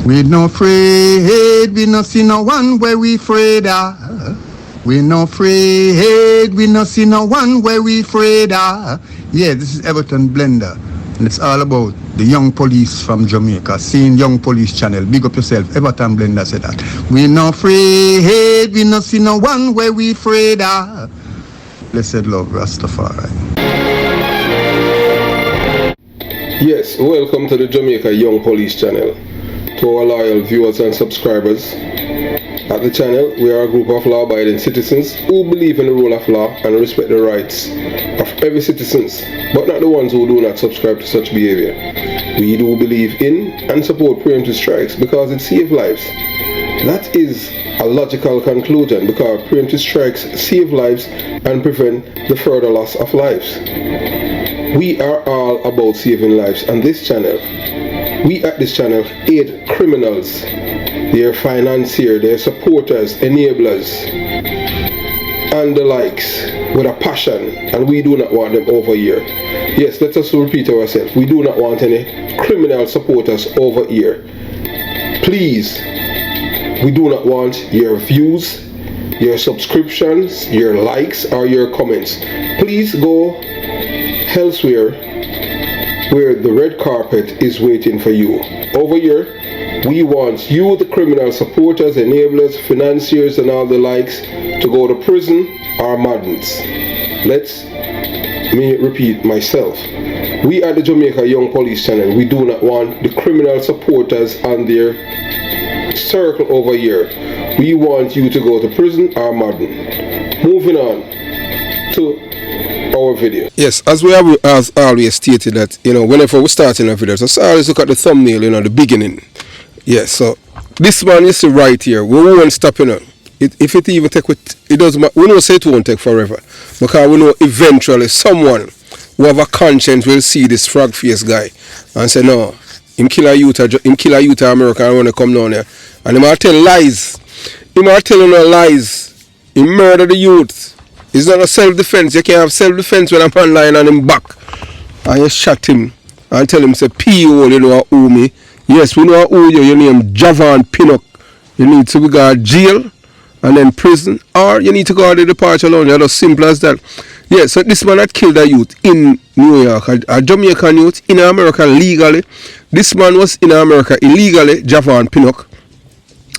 We no afraid, we no see no one where we afraid of. We no afraid, we no see no one where we afraid of. Yeah, this is Everton Blender, and it's all about the young police from Jamaica, seeing Young Police Channel. Big up yourself, Everton Blender said that. We no afraid, we no see no one where we afraid of. Blessed love, Rastafari. Yes, welcome to the Jamaica Young Police Channel. To our loyal viewers and subscribers, at the channel we are a group of law-abiding citizens who believe in the rule of law and respect the rights of every citizen, but not the ones who do not subscribe to such behavior. We do believe in and support preemptive strikes because it saves lives. That is a logical conclusion because preemptive strikes save lives and prevent the further loss of lives. We are all about saving lives on this channel. We at this channel aid criminals, their financiers, their supporters, enablers, and the likes with a passion, and we do not want them over here. Yes, let us repeat ourselves. We do not want any criminal supporters over here. Please, we do not want your views, your subscriptions, your likes, or your comments. Please go elsewhere where the red carpet is waiting for you. Over here, we want you, the criminal supporters, enablers, financiers, and all the likes, to go to prison or madness. Let me repeat myself. We at the Jamaica Young Police Channel, we do not want the criminal supporters and their circle over here. We want you to go to prison or madden. Moving on to our video. Yes, as we have always stated that, whenever we start in a video, so always look at the thumbnail, the beginning. Yes, so this man you see right here, we won't stop, if it even take, it doesn't matter, we don't say it won't take forever, because we know eventually someone who have a conscience will see this frog face guy and say, no, him kill a youth of America and want to come down here, and he might tell lies, he might tell no lies, he murder the youth. It's not a self-defense. You can't have self-defense when a man lying on him back and you shot him and tell him, say, P.O. you know who me. Yes, we know who you. Your name Javan Pinnock. You need to go to jail and then prison, or you need to go to the departure lounge. It's as simple as that. Yeah, so this man had killed a youth in New York, a Jamaican youth in America legally. This man was in America illegally, Javan Pinnock,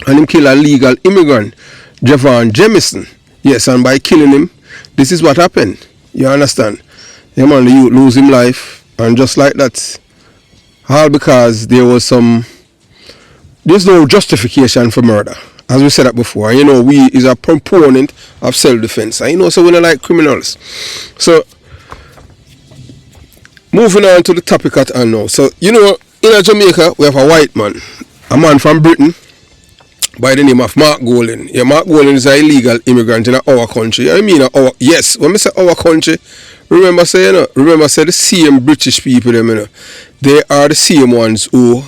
and him killed a legal immigrant, Javan Jamison. Yes, and by killing him, this is what happened. You understand? The man, the youth lose his life, and just like that, all because there's no justification for murder. As we said that before, we is a proponent of self-defense. And so we don't like criminals. So, moving on to the topic at hand now. So, in Jamaica, we have a white man, a man from Britain, by the name of Mark Golding. Yeah, Mark Golding is an illegal immigrant in our country. Yes, when I say our country, remember the same British people, they are the same ones who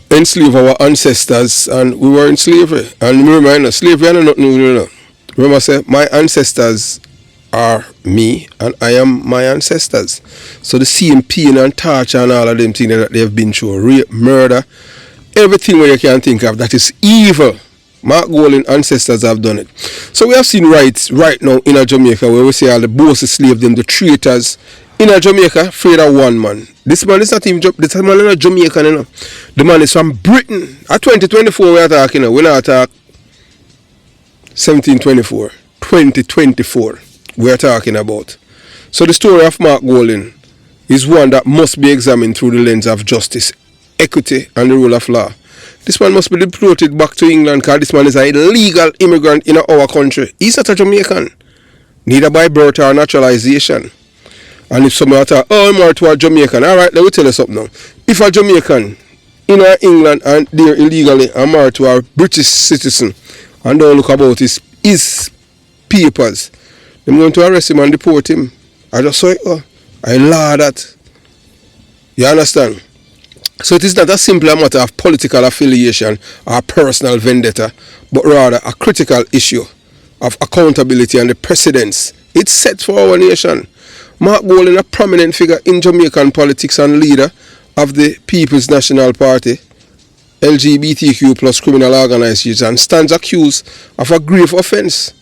enslaved our ancestors, and we were in slavery. And remember, slavery is not new. Remember, say, my ancestors are me, and I am my ancestors. So the same pain and torture and all of them things that they have been through, rape, murder, everything where you can think of that is evil, Mark Golding ancestors have done it. So we have seen rights right now in Jamaica where we say all the bosses slaves, them, the traitors in Jamaica, afraid of one man. This man is not even, this man is not Jamaican, The man is from Britain. At 2024 we are talking, we're not talking 1724, 2024 we are talking about. So the story of Mark Golding is one that must be examined through the lens of justice, equity, and the rule of law. This man must be deported back to England because this man is an illegal immigrant in our country. He's not a Jamaican, neither by birth or naturalization. And if somebody talk, I'm more to a Jamaican, alright, let me tell you something now. If a Jamaican in England and they're illegally married to a British citizen and don't look about his papers, they're going to arrest him and deport him. I just saw it. I law that. You understand? So it is not a simple matter of political affiliation or personal vendetta, but rather a critical issue of accountability and the precedence it's set for our nation. Mark Golding, a prominent figure in Jamaican politics and leader of the People's National Party, LGBTQ plus criminal organization stands accused of a grave offense,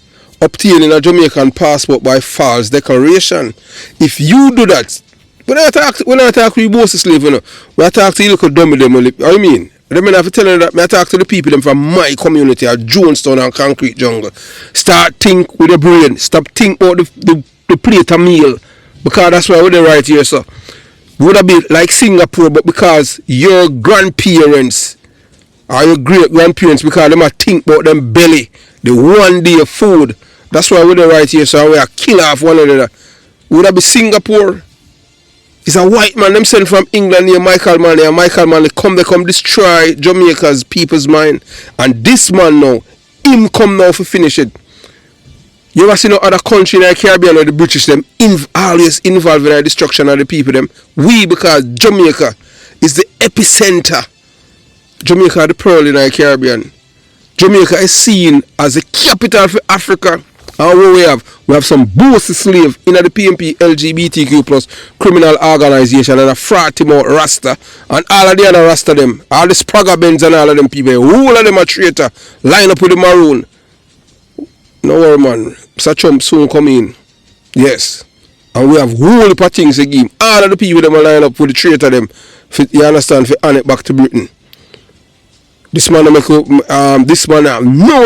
obtaining a Jamaican passport by false declaration. If you do that, when I talk to both slave, you know, when I talk to you, look at dummy them, I mean, I have to tell you that I talk to the people them from my community at Jonestown and Concrete Jungle. Start think with your brain. Stop think about the plate of meal. Because that's why we're right here, sir. Would have been like Singapore, but because your grandparents or your great grandparents, because they might think about them belly, the one day of food. That's why we're right here, so we are kill off one another. Would that be Singapore? It's a white man, them sent from England near Michael Manley, and Michael Manley they come destroy Jamaica's people's mind. And this man now, him come now for finish it. You ever see no other country in the Caribbean where the British them always involved in the destruction of the people them? We, because Jamaica is the epicenter. Jamaica the pearl in the Caribbean. Jamaica is seen as the capital for Africa. And what we have some bossy slave in the PMP LGBTQ plus criminal organization and a frat him out Rasta and all of the other Rasta them, all the Spragga Benz and all of them people, all of them are traitor, line up with the maroon. No worry man, Mr. Trump soon come in. Yes. And we have whole heap of things to give. All of the people them are line up with the traitor them, you understand, for hand it back to Britain. This man no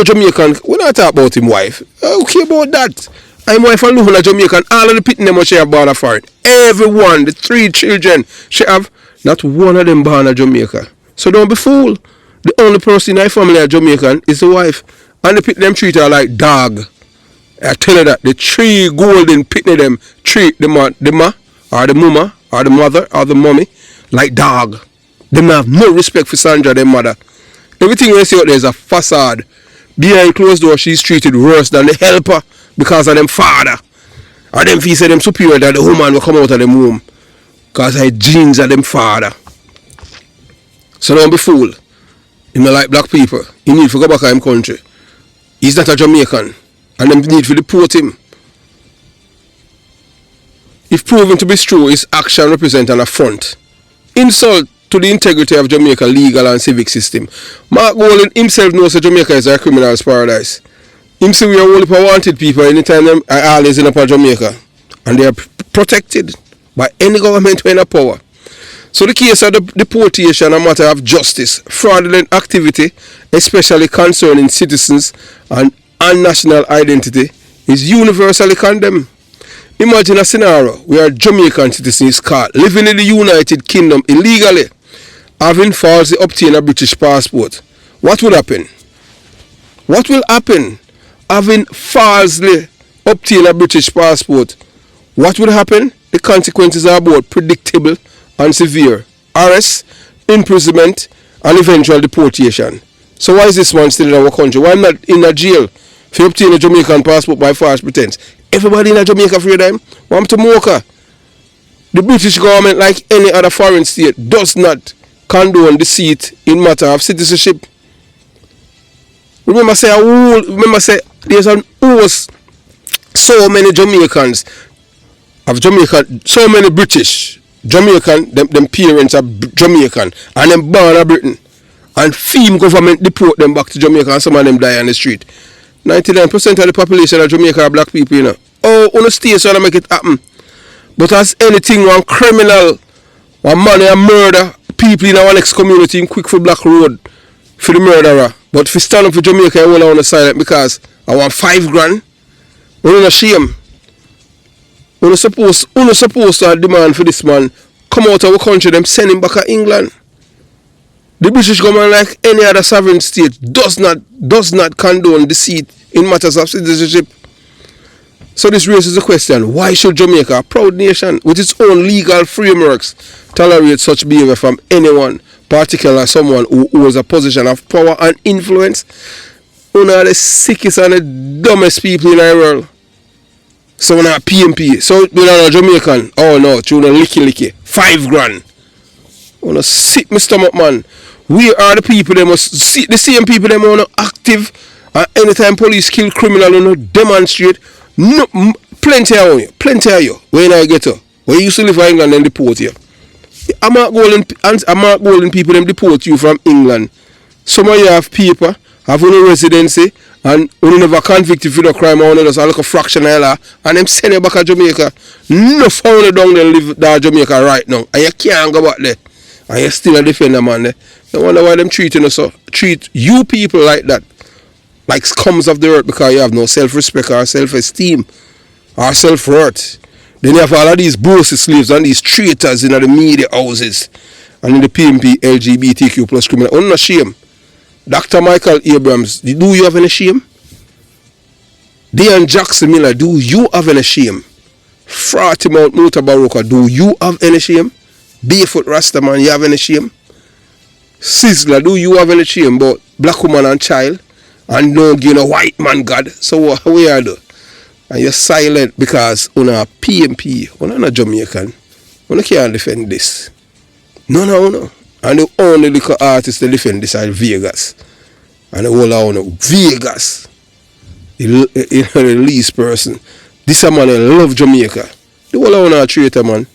Jamaican. We not talk about him wife. Okay about that. I'm wife and living a Jamaican. All of the pitting them she have born for it. Everyone, the 3 children she have, not one of them born a Jamaica. So don't be fooled. The only person in my family a Jamaican is the wife. And the pit them treat her like dog. I tell you that the 3 golden pitney them treat the ma or the mama or the mother or the mommy like dog. Them have no respect for Sandra, their mother. Everything we see out there is a facade. Behind closed doors, she's treated worse than the helper because of them father. Or them feel say them superior that the woman will come out of them womb. Because her genes are them father. So don't be fooled. You know, like black people, he need to go back to him country. He's not a Jamaican. And them need to deport him. If proven to be true, his action represents an affront. Insult to the integrity of Jamaica legal and civic system. Mark Golan himself knows that Jamaica is a criminal's paradise. Him say we are only for wanted people anytime them are always in upon Jamaica. And they are protected by any government in power. So the case of the deportation a matter of justice, fraudulent activity, especially concerning citizens and national identity, is universally condemned. Imagine a scenario where a Jamaican citizen is caught living in the United Kingdom illegally, having falsely obtained a British passport. What would happen? What will happen? Having falsely obtained a British passport, what would happen? The consequences are both predictable and severe. Arrest, imprisonment, and eventual deportation. So why is this man still in our country? Why not in a jail for obtaining a Jamaican passport by false pretense? Everybody in Jamaica afraid of him. Want to mocha. The British government, like any other foreign state, does not condone deceit in matter of citizenship. Remember say there's almost so many Jamaicans of Jamaica, so many British Jamaican, them parents are Jamaican and them born in Britain. And FEMA government deport them back to Jamaica and some of them die on the street. 99% of the population of Jamaica are black people, you know. Oh, on the state so to make it happen. But as anything, one criminal, one man and murder people in our next community in quick for Black Road for the murderer. But if you stand up for Jamaica, you will on the silent because I want $5,000. We're not shame. We're not supposed to have demand for this man come out of our country, them send him back to England. The British government, like any other sovereign state, does not condone deceit in matters of citizenship. So this raises the question, why should Jamaica, a proud nation with its own legal frameworks, tolerate such behavior from anyone, particularly someone who holds a position of power and influence? One of the sickest and the dumbest people in the world. So we're not PMP. So we're not a Jamaican. Oh no, you're not licky. $5,000. I want to sick my stomach, man. We are the people that must see the same people that are active. And anytime police kill criminal, you know, demonstrate. No, plenty of you. When I get to where you used to live in England and deport you. I'm not golden people them deport you from England. Some of you have paper, have no residency, and you never convicted for no crime or just a little fraction of law, and them send you back to Jamaica. No found down there live down Jamaica right now. And you can't go back there. And you still a defender man there. I wonder why them treat you people like that. Like scums of the earth because you have no self-respect or self-esteem or self-worth. Then you have all of these bossy slaves and these traitors in the media houses and in the PMP LGBTQ plus criminal. I'm not shame. Dr. Michael Abrams, do you have any shame? Dean Jackson Miller, do you have any shame? Frati Mount Mutabaruka, do you have any shame? Barefoot Rastaman, you have any shame? Sizzler, do you have any shame about black woman and child? And no give a white man God. So what we are do? And you're silent because you're a PMP, you're not Jamaican. You can't defend this. No. And the only little artist that defend this are Vegas. And the whole of Vegas. The least person. This a man that love Jamaica. The whole of a traitor man.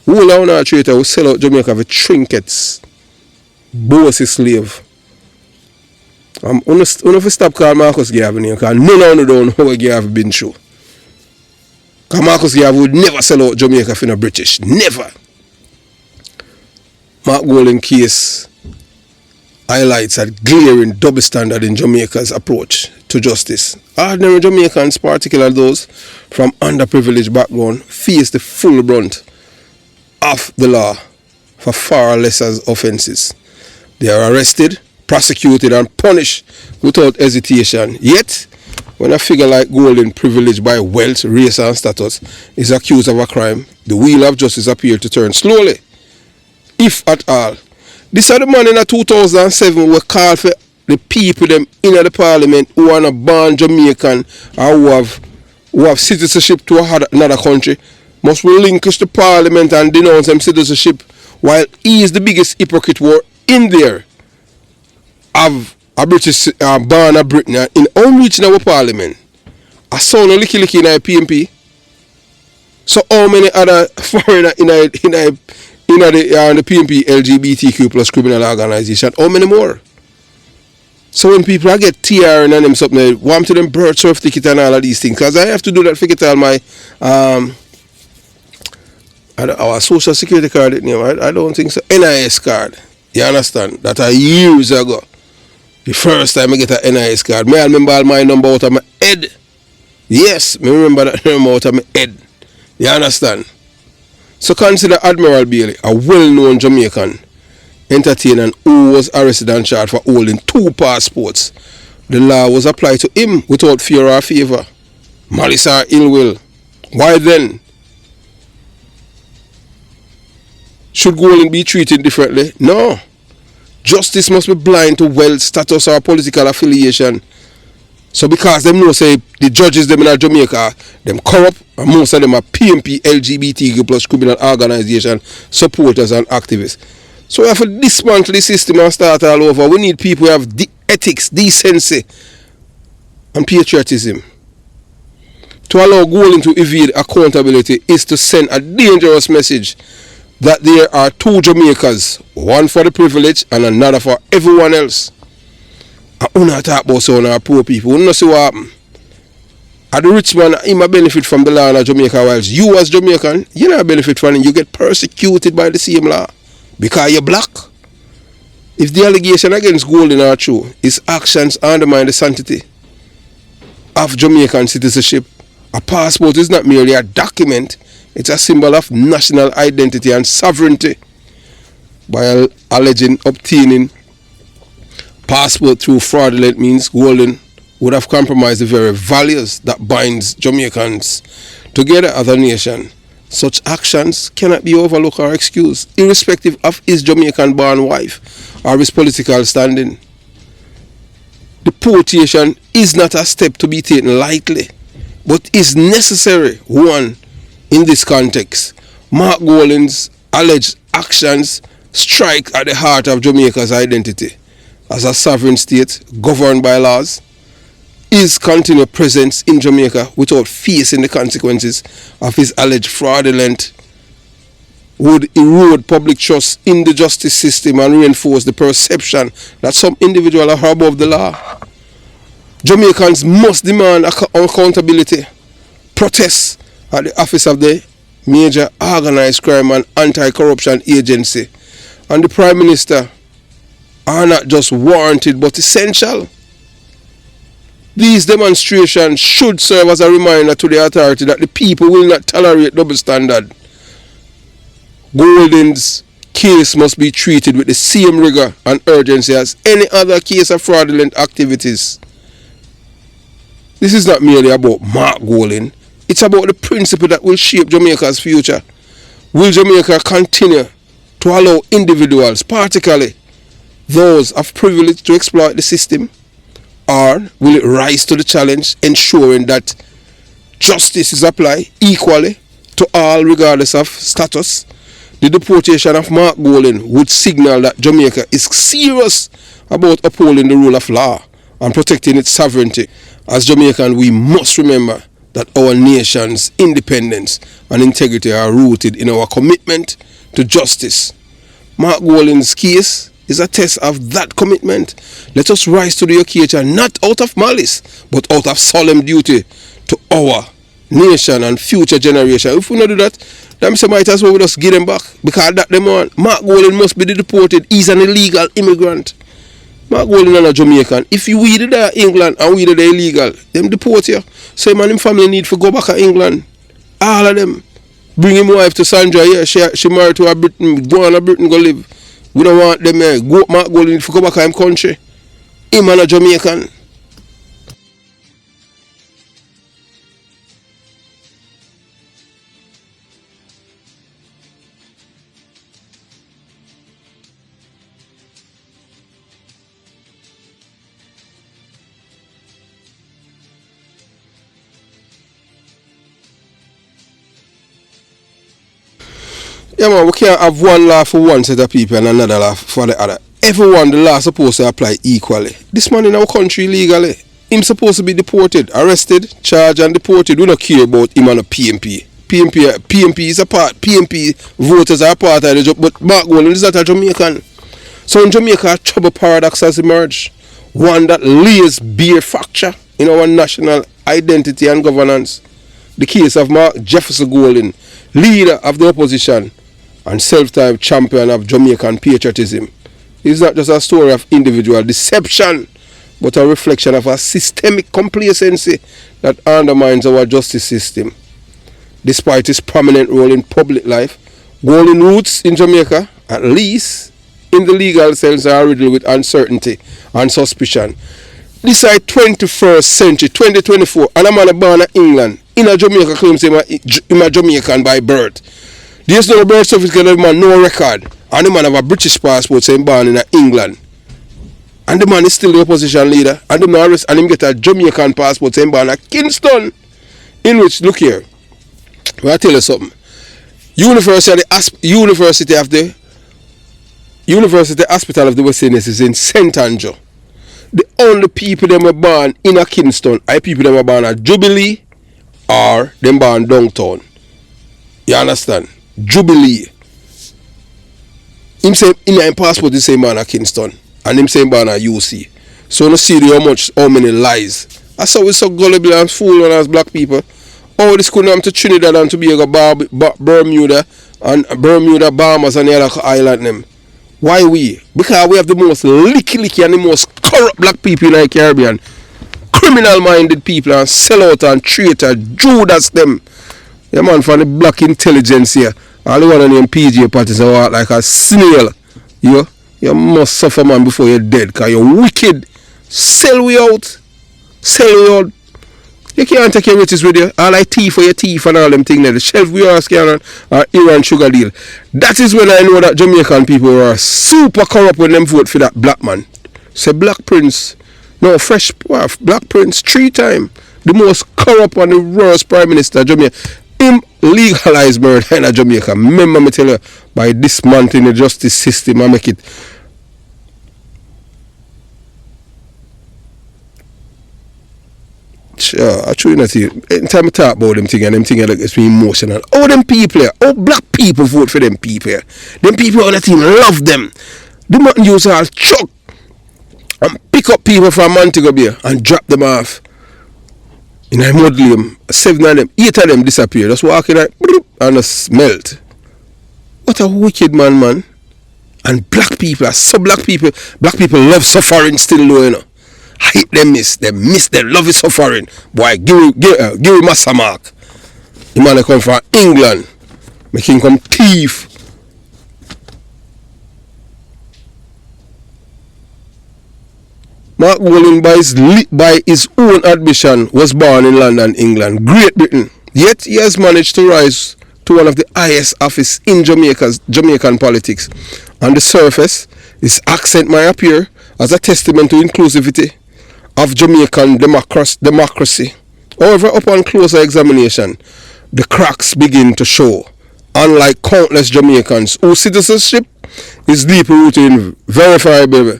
The whole of a traitor will sell out Jamaica for trinkets. Bossy slave. I'm going to stop calling Marcus Garvey because none of you don't know what Garvey been through. Because Marcus Garvey would never sell out Jamaica for the British. Never. Mark Golden case highlights a glaring double standard in Jamaica's approach to justice. Ordinary Jamaicans, particularly those from underprivileged background, face the full brunt of the law for far lesser offences. They are arrested, prosecuted and punished without hesitation. Yet, when a figure like Golden, privileged by wealth, race and status, is accused of a crime, the wheel of justice appears to turn slowly, if at all. This are the man in 2007 were called for the people them in the parliament who are not born Jamaican or who have citizenship to another country must relinquish the parliament and denounce them citizenship, while he is the biggest hypocrite who are in there of a British born a Britain in unreached in our parliament. I saw no licky in a PMP. So how many other foreigner in the PMP LGBTQ plus criminal organization? How many more? So when people get TR and them something, they want to them birth certificate and all of these things, because I have to do that for get all my our social security card. I don't think so. NIS card. You understand? That are years ago. The first time I get an NIS card, I remember all my number out of my head. Yes, I remember that number out of my head. You understand? So consider Admiral Bailey, a well-known Jamaican entertainer who was arrested and charged for holding 2 passports. The law was applied to him without fear or favor, malice or ill will. Why then? Should Golden be treated differently? No. Justice must be blind to wealth, status or political affiliation. So because them know say the judges them in Jamaica, them corrupt, and most of them are PMP, LGBTQ plus criminal organization supporters and activists. So we have to dismantle the system and start all over. We need people who have ethics, decency and patriotism. To allow Golden to evade accountability is to send a dangerous message that there are 2 Jamaicas, one for the privileged and another for everyone else. I don't talk about some poor people. We don't see what happen. And the rich man, he might benefit from the law in Jamaica, whilst you as Jamaican, you don't benefit from it. You get persecuted by the same law because you're black. If the allegation against Golden are true, his actions undermine the sanctity of Jamaican citizenship. A passport is not merely a document, it's a symbol of national identity and sovereignty. By alleging obtaining passport through fraudulent means, Golden would have compromised the very values that binds Jamaicans together as a nation. Such actions cannot be overlooked or excused, irrespective of his Jamaican-born wife or his political standing. Deportation is not a step to be taken lightly, but is necessary one in this context. Mark Golden's alleged actions strike at the heart of Jamaica's identity as a sovereign state governed by laws. His continued presence in Jamaica without facing the consequences of his alleged fraudulent would erode public trust in the justice system and reinforce the perception that some individuals are above the law. Jamaicans must demand accountability, protest at the office of the major organized crime and anti-corruption agency and the Prime Minister are not just warranted but essential. These demonstrations should serve as a reminder to the authority that the people will not tolerate double standard. Golden's case must be treated with the same rigor and urgency as any other case of fraudulent activities. This is not merely about Mark Golden. It's about the principle that will shape Jamaica's future. Will Jamaica continue to allow individuals, particularly those of privilege, to exploit the system? Or will it rise to the challenge, ensuring that justice is applied equally to all regardless of status? The deportation of Mark Golden would signal that Jamaica is serious about upholding the rule of law and protecting its sovereignty. As Jamaicans, we must remember that our nation's independence and integrity are rooted in our commitment to justice. Mark Golden's case is a test of that commitment. Let us rise to the occasion, not out of malice, but out of solemn duty to our nation and future generation. If we not do that, then we might as well just give them back, because that them on. Mark Golden must be deported. He's an illegal immigrant. Mark Golden and a Jamaican. If you weed there England and weed there illegal, them deport you. So man, him family need to go back to England. All of them. Bring him wife to Sandra here. She married to a Britain. Go on to Britain, go live. We don't want them here. Go, Mark Golden need to go back to him country. Him and a Jamaican. Yeah man, we can't have one law for one set of people and another law for the other. Everyone, the law supposed to apply equally. This man in our country illegally, him supposed to be deported, arrested, charged and deported. We don't care about him and a PMP. PMP is a part, PMP voters are a part of the job, but Mark Golden is not a Jamaican. So in Jamaica, a trouble paradox has emerged. One that lays bare fracture in our national identity and governance. The case of Mark Jefferson Golden, leader of the opposition and self-time champion of Jamaican patriotism, is not just a story of individual deception, but a reflection of a systemic complacency that undermines our justice system. Despite his prominent role in public life, Golden's roots in Jamaica, at least in the legal sense, are riddled with uncertainty and suspicion. This is 21st century, 2024, and a man born in England, in a Jamaica, claims him a Jamaican by birth. There's no birth certificate of man, no record. And the man have a British passport saying born in England. And the man is still the opposition leader. And the man arrest and him get a Jamaican passport saying born in Kingston. In which, look here, I'll tell you something. University Hospital of the West Indies is in St. Andrew. The only people that were born in a Kingston are people that were born at Jubilee or them born downtown. You understand? Jubilee. Him say in his passport he say born at Kingston. And him say born at UC. So you see how many lies. That's how we so gullible and fool as black people. Oh, this couldn't come to Trinidad and Tobago, Bermuda and Bermuda, Bahamas and the other island them. Why we? Because we have the most licky and the most corrupt black people in the Caribbean. Criminal-minded people and sellout and traitor, Judas them. Yeah man, from the black intelligence here. All the one named PJ parties are walk like a snail. You must suffer man before you're dead, because you're wicked. Sell we out. Sell we out. You can't take your riches with you. All like teeth for your teeth and all them things there. The shelf we are scanning or Iran sugar deal. That is when I know that Jamaican people are super corrupt when them vote for that black man. Say Black Prince. No, fresh Black Prince 3 times. The most corrupt and the worst Prime Minister of Jamaica. Him legalize murder in Jamaica. Remember me tell you, by dismantling the justice system I make it. much. I truly not see. Anytime I talk about them thing and them thing that gets me emotional. All them people here, all black people vote for them people here. Them people on the team love them. The mountain use all chuck and pick up people from Montego Bay and drop them off. In a mausoleum, 7 of them, 8 of them disappear. Just walking like and just melt. What a wicked man. And black people, black people love suffering still though, you know. I hate them love is suffering. Boy, give Massa Mark. The man come from England, make him come thief. Mark Golding, by his own admission, was born in London, England, Great Britain. Yet he has managed to rise to one of the highest office in Jamaican politics. On the surface, his accent might appear as a testament to inclusivity of Jamaican democracy. However, upon closer examination, the cracks begin to show. Unlike countless Jamaicans whose citizenship is deeply rooted in verifiable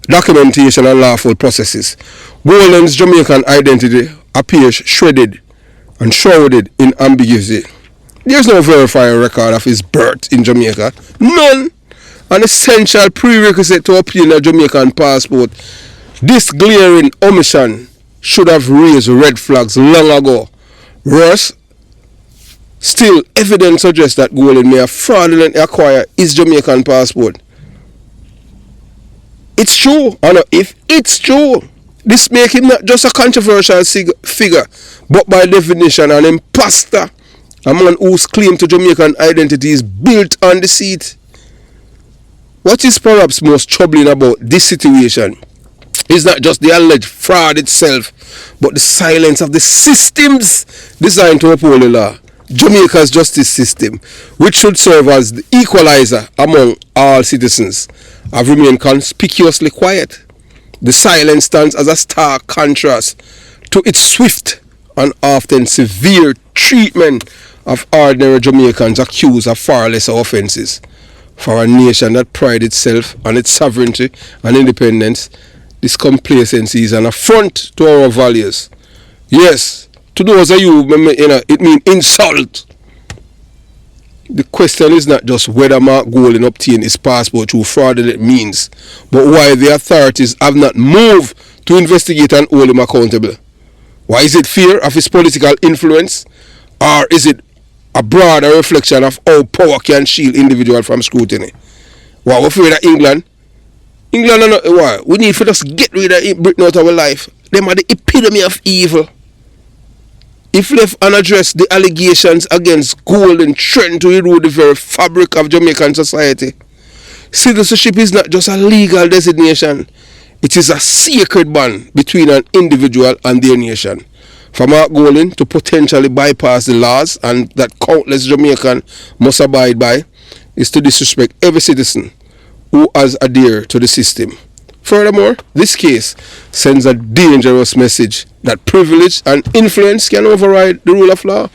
documentation and lawful processes, Golding's Jamaican identity appears shredded and shrouded in ambiguity. There is no verifiable record of his birth in Jamaica. None. An essential prerequisite to obtain a Jamaican passport. This glaring omission should have raised red flags long ago. Worse, still evidence suggests that Golding may have fraudulently acquired his Jamaican passport. It's true, and if it's true, this makes him not just a controversial figure, but by definition an imposter, a man whose claim to Jamaican identity is built on deceit. What is perhaps most troubling about this situation is not just the alleged fraud itself, but the silence of the systems designed to uphold the law. Jamaica's justice system, which should serve as the equalizer among all citizens, have remained conspicuously quiet. The silence stands as a stark contrast to its swift and often severe treatment of ordinary Jamaicans accused of far lesser offences. For a nation that prides itself on its sovereignty and independence, this complacency is an affront to our values. Yes, to those of you, it means insult. The question is not just whether Mark Golding obtained his passport through fraudulent means, but why the authorities have not moved to investigate and hold him accountable. Why is it fear of his political influence, or is it a broader reflection of how power can shield individuals from scrutiny? Why we're afraid of England? England are not why. We need to just get rid of Britain out of our life. Them are the epitome of evil. If left unaddressed, the allegations against Golding threaten to erode the very fabric of Jamaican society. Citizenship is not just a legal designation. It is a sacred bond between an individual and their nation. For Mark Golding to potentially bypass the laws and that countless Jamaicans must abide by is to disrespect every citizen who has adhered to the system. Furthermore, this case sends a dangerous message that privilege and influence can override the rule of law.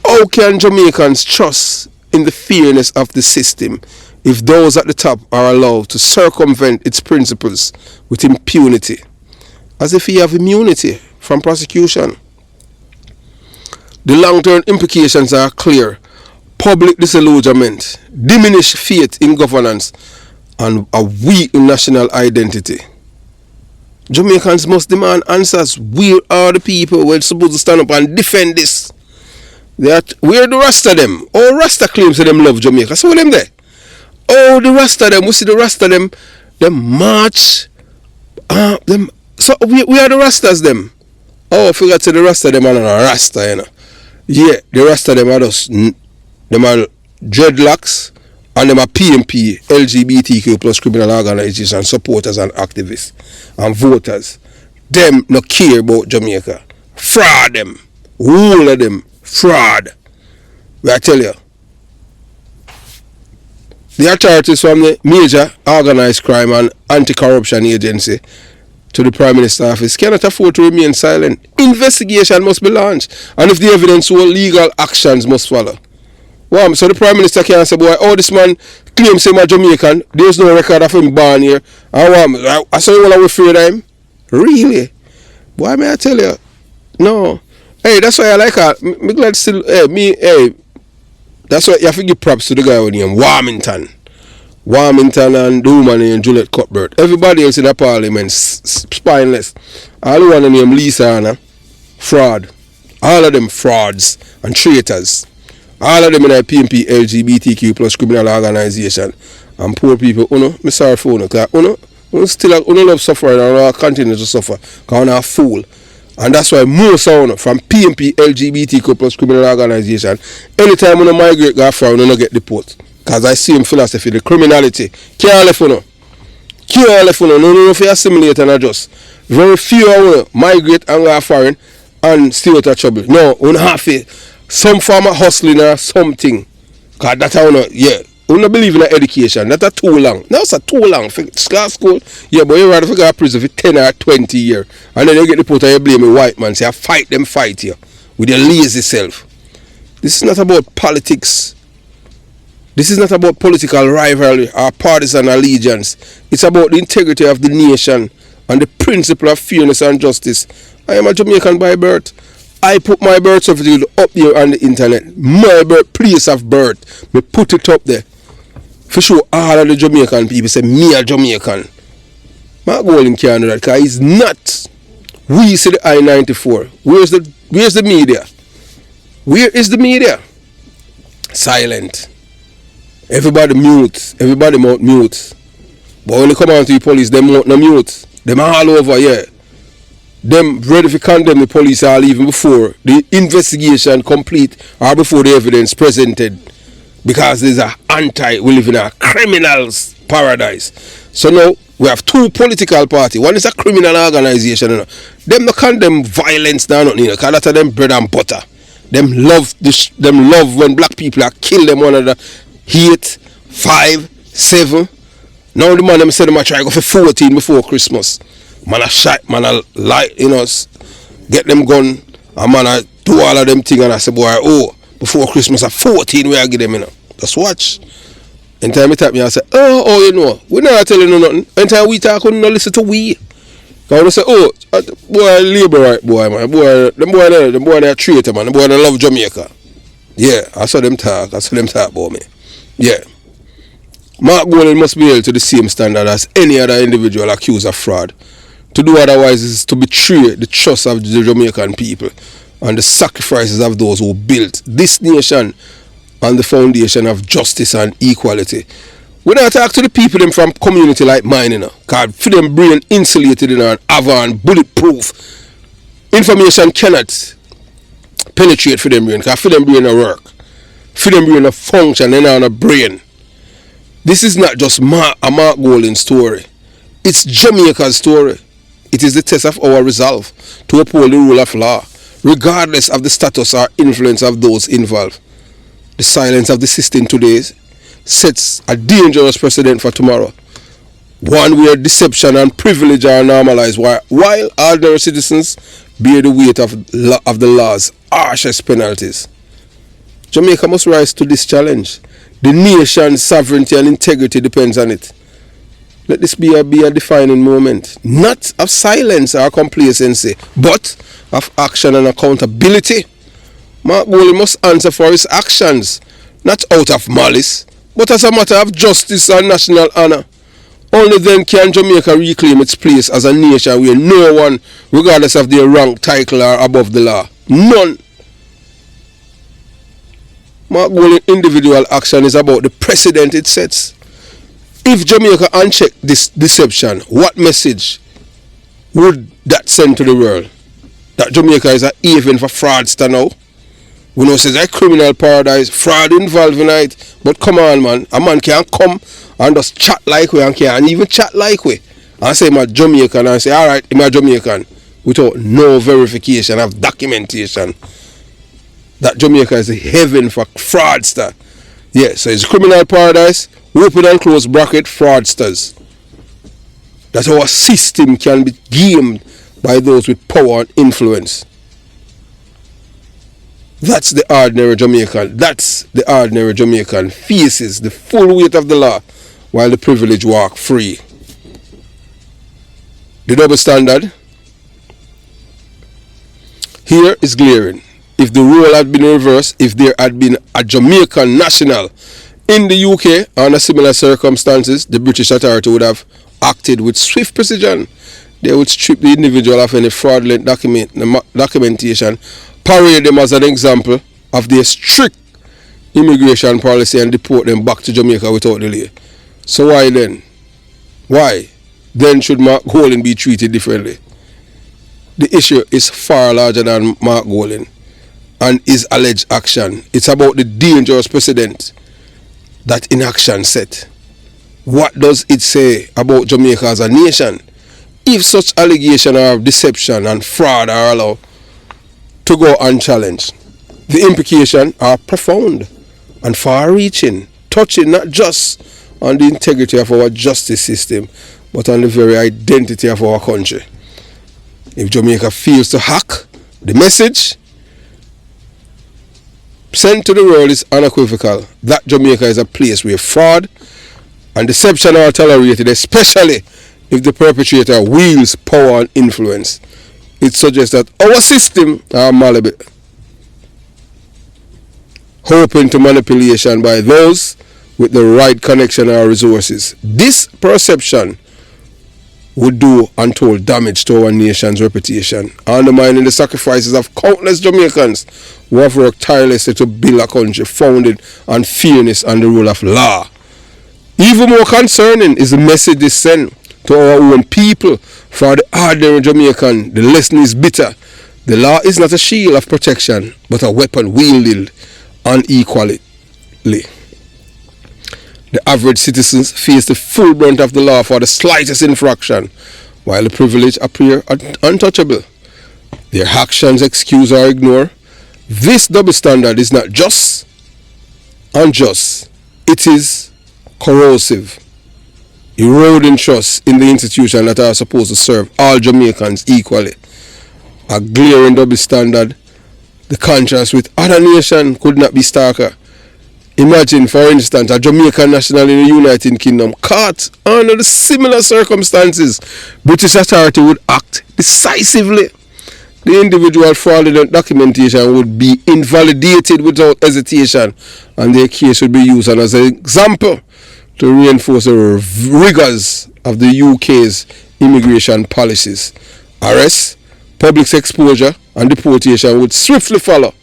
How can Jamaicans trust in the fairness of the system if those at the top are allowed to circumvent its principles with impunity, as if he have immunity from prosecution? The long-term implications are clear. Public disillusionment, diminished faith in governance, and a weak national identity. Jamaicans must demand answers. Where are the people who are supposed to stand up and defend this? Where the rest of them? Oh, Rasta claims that them love Jamaica. So them there. Oh, the rest of them. We see the rest of them. Them march. So we are the Rastas them. Oh, I forgot to the rest of them are not a Rasta, you know. Yeah, the rest of them are just them are dreadlocks. And them are PMP, LGBTQ plus criminal organizations, supporters and activists and voters. Them no care about Jamaica. Fraud them. All of them. Fraud. I tell you. The authorities from the major organized crime and anti-corruption agency to the Prime Minister's office cannot afford to remain silent. Investigation must be launched. And if the evidence so legal actions must follow. Wow, so the Prime Minister can't say, boy, oh, this man claims him a Jamaican. There's no record of him born here. I saw you all afraid of him. Really? Boy, may I tell you, No. Hey, that's why I like her. Me glad still, hey, that's why you have to give props to the guy with him, Warmington and the woman named Juliet Cuthbert. Everybody else in the parliament, spineless. All the one named Lisa Anna, fraud. All of them frauds and traitors. All of them in a PMP LGBTQ plus criminal organization. And poor people, me sorry for because still love suffering and continue to suffer because a fool. And that's why most of from PMP LGBTQ plus criminal organization, anytime you migrate go far, you get deported. Because I see him philosophy, the criminality. Can't left no if you assimilate and adjust. Very few migrate and go foreign and stay out of trouble. No, you have to some form of hustling or something. Because that's how you don't believe in education. That's too long. Now it's too long for school. Yeah, but you rather go to prison for 10 or 20 years. And then you get deported and you blame a white man. Say, I fight you with your lazy self. This is not about politics. This is not about political rivalry or partisan allegiance. It's about the integrity of the nation and the principle of fairness and justice. I am a Jamaican by birth. I put my birth certificate up there on the internet. My place of birth. Me put it up there. For sure, all of the Jamaican people say, me a Jamaican. Mark Golding can't do that because he's not. We see the I-94. Where's the media? Where is the media? Silent. Everybody mute. Everybody mute. But when they come out to the police, them not mute. Them all over, yeah. Them ready to condemn the police all even before the investigation complete or before the evidence presented. Because there's we live in a criminal's paradise. So now we have two political parties. One is a criminal organization. Them not condemn violence now, because that's them bread and butter. Them love when black people are kill them one another. 8, 5, 7. Now the man them said them I try go for 14 before Christmas. Man a shot, man a light, get them gun, and man a do all of them things, and I say, boy, before Christmas at 14 we are give them, Just watch. And time he tap me and say, we're not telling you nothing. And time we talk, couldn't listen to we. Because we say, boy, labor right, boy, man. Them boy they are traitor, man. Them boy they love Jamaica. Yeah, I saw them talk about me. Yeah. Mark Golding must be held to the same standard as any other individual accused of fraud. To do otherwise is to betray the trust of the Jamaican people and the sacrifices of those who built this nation on the foundation of justice and equality. We don't talk to the people them from community like mine, because for them brain insulated and avant bulletproof. Information cannot penetrate for them brain, because for them brain a work. For them brain a function and on a brain. This is not just a Mark Golding story. It's Jamaica's story. It is the test of our resolve to uphold the rule of law, regardless of the status or influence of those involved. The silence of the system today sets a dangerous precedent for tomorrow. One where deception and privilege are normalized, while ordinary citizens bear the weight of the law's harshest penalties. Jamaica must rise to this challenge. The nation's sovereignty and integrity depends on it. Let this be a defining moment, not of silence or complacency, but of action and accountability. Mark Golding must answer for his actions, not out of malice, but as a matter of justice and national honor. Only then can Jamaica reclaim its place as a nation where no one, regardless of their rank, title, are above the law. None. Mark Golding's individual action is about the precedent it sets. If Jamaica uncheck this deception, what message would that send to the world? That Jamaica is a haven for fraudster now? We know it's a criminal paradise, fraud involved in it. But come on, man. A man can't come and just chat like we and can't even chat like we. And say I'm a Jamaican and say, alright, I'm a Jamaican. Without no verification of documentation. That Jamaica is a heaven for fraudster. Yeah, so it's a criminal paradise. Open and close bracket fraudsters. That's how a system can be gamed by those with power and influence. That's the ordinary Jamaican. That's the ordinary Jamaican faces the full weight of the law while the privileged walk free. The double standard. here is glaring. If the role had been reversed, if there had been a Jamaican national in the UK under similar circumstances, the British authority would have acted with swift precision. They would strip the individual of any fraudulent documentation, parade them as an example of their strict immigration policy and deport them back to Jamaica without delay. So why then? Why? Then should Mark Golding be treated differently? The issue is far larger than Mark Golding and his alleged action. It's about the dangerous precedent that inaction set. What does it say about Jamaica as a nation if such allegations of deception and fraud are allowed to go unchallenged? The implications are profound and far-reaching, touching not just on the integrity of our justice system, but on the very identity of our country. If Jamaica fails to hack the message sent to the world is unequivocal that Jamaica is a place where fraud and deception are tolerated, especially if the perpetrator wields power and influence. It suggests that our system are malleable, open to manipulation by those with the right connection or resources. This perception would do untold damage to our nation's reputation, undermining the sacrifices of countless Jamaicans who have worked tirelessly to build a country founded on fairness and the rule of law. Even more concerning is the message they send to our own people. For the ordinary Jamaican, the lesson is bitter. The law is not a shield of protection, but a weapon wielded unequally. The average citizens face the full brunt of the law for the slightest infraction, while the privileged appear untouchable. Their actions excuse or ignore. This double standard is not just unjust, it is corrosive, eroding trust in the institutions that are supposed to serve all Jamaicans equally. A glaring double standard. The contrast with other nations could not be starker. Imagine, for instance, a Jamaican national in the United Kingdom caught under the similar circumstances. British authority would act decisively. The individual fraudulent documentation would be invalidated without hesitation, and their case would be used as an example to reinforce the rigors of the UK's immigration policies. Arrest, public exposure, and deportation would swiftly follow.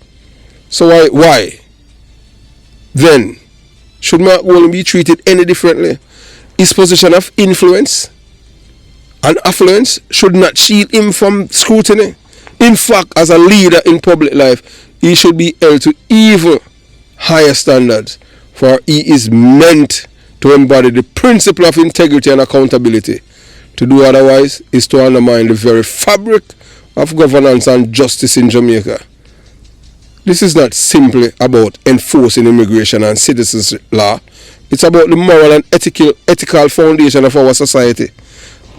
So why? Then, should Mark Golding be treated any differently? His position of influence and affluence should not shield him from scrutiny. In fact, as a leader in public life, he should be held to even higher standards, for he is meant to embody the principle of integrity and accountability. To do otherwise is to undermine the very fabric of governance and justice in Jamaica. This is not simply about enforcing immigration and citizens' law. It's about the moral and ethical foundation of our society.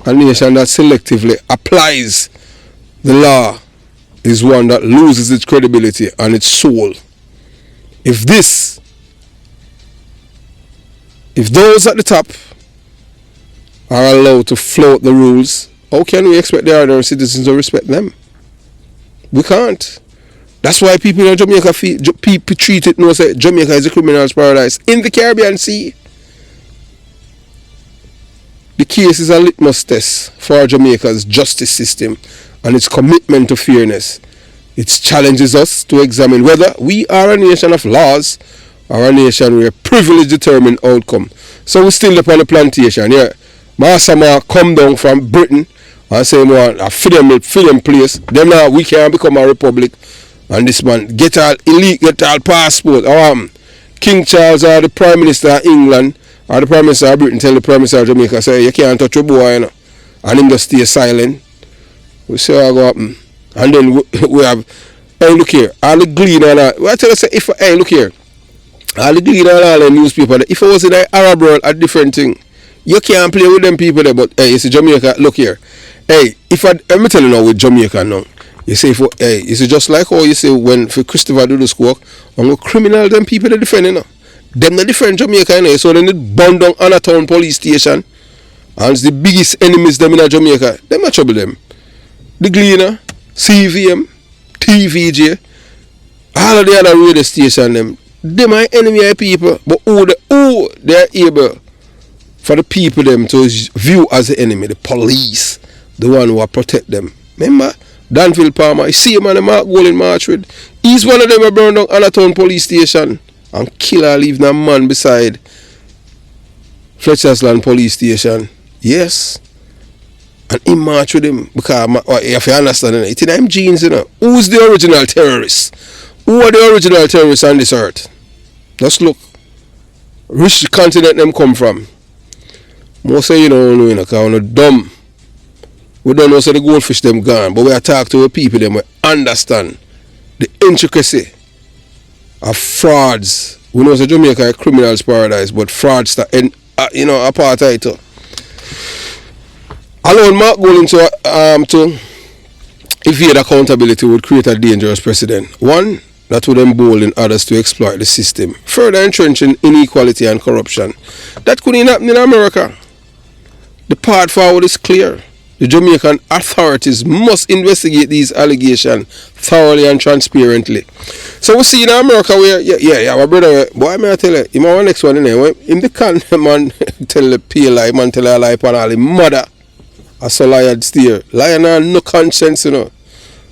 A nation that selectively applies the law is one that loses its credibility and its soul. If those at the top are allowed to float the rules, how can we expect the ordinary citizens to respect them? We can't. That's why people in Jamaica people treat it now say Jamaica is a criminal's paradise in the Caribbean Sea. The case is a litmus test for Jamaica's justice system and its commitment to fairness. It challenges us to examine whether we are a nation of laws or a nation where privilege determines outcome. So we still up on the plantation. Yeah, Master come down from Britain and say a film place. Then now we can become a republic. And this man get all elite, get all passport. King Charles or the Prime Minister of England or the Prime Minister of Britain tell the Prime Minister of Jamaica, say, you can't touch your boy, you know. And him just stay silent. We see what go happen. And then we have, hey, look here, all the glean and all. What I tell you, say, hey, look here, all the glean and all the newspaper, if it was in the Arab world, a different thing. You can't play with them people there, but hey, it's Jamaica, look here. Hey, let me tell you now with Jamaica now. You say, is it just like how you say when for Christopher do this work, and criminal them people they defend, you know. Them the different Jamaica, you know. So then they burn down Anatown police station, and it's the biggest enemies them in Jamaica. Them not trouble them. The Gleaner, CVM, TVJ, all of the other radio station them are enemy of people, but who they are able for the people them to view as the enemy, the police, the one who protect them. Remember, Danville Palmer, you see him on the Mark Gold in Marchwood. He's one of them who burned down Anatown police station and kill or leave that man beside Fletcher's Land police station. Yes. And he march with him because if you understand it, in them genes, you know. Who's the original terrorist? Who are the original terrorists on this earth? Just look. Which continent them come from? Most say you don't know, because we're not dumb. We don't know so the goldfish them gone, but we are talking to the people them we understand the intricacy of frauds. We know so Jamaica is a criminal's paradise, but fraudster and apartheid too. Alone Mark going to evade accountability would create a dangerous precedent. One, that would embolden others to exploit the system, further entrenching inequality and corruption. That couldn't happen in America. The path forward is clear. The Jamaican authorities must investigate these allegations thoroughly and transparently. So we see in America where, my brother, boy, may I tell you, in my next one, in the can, man, tell the pay lie, man, tell a lie upon all the mother. I saw lion steer. Lion has no conscience, you know.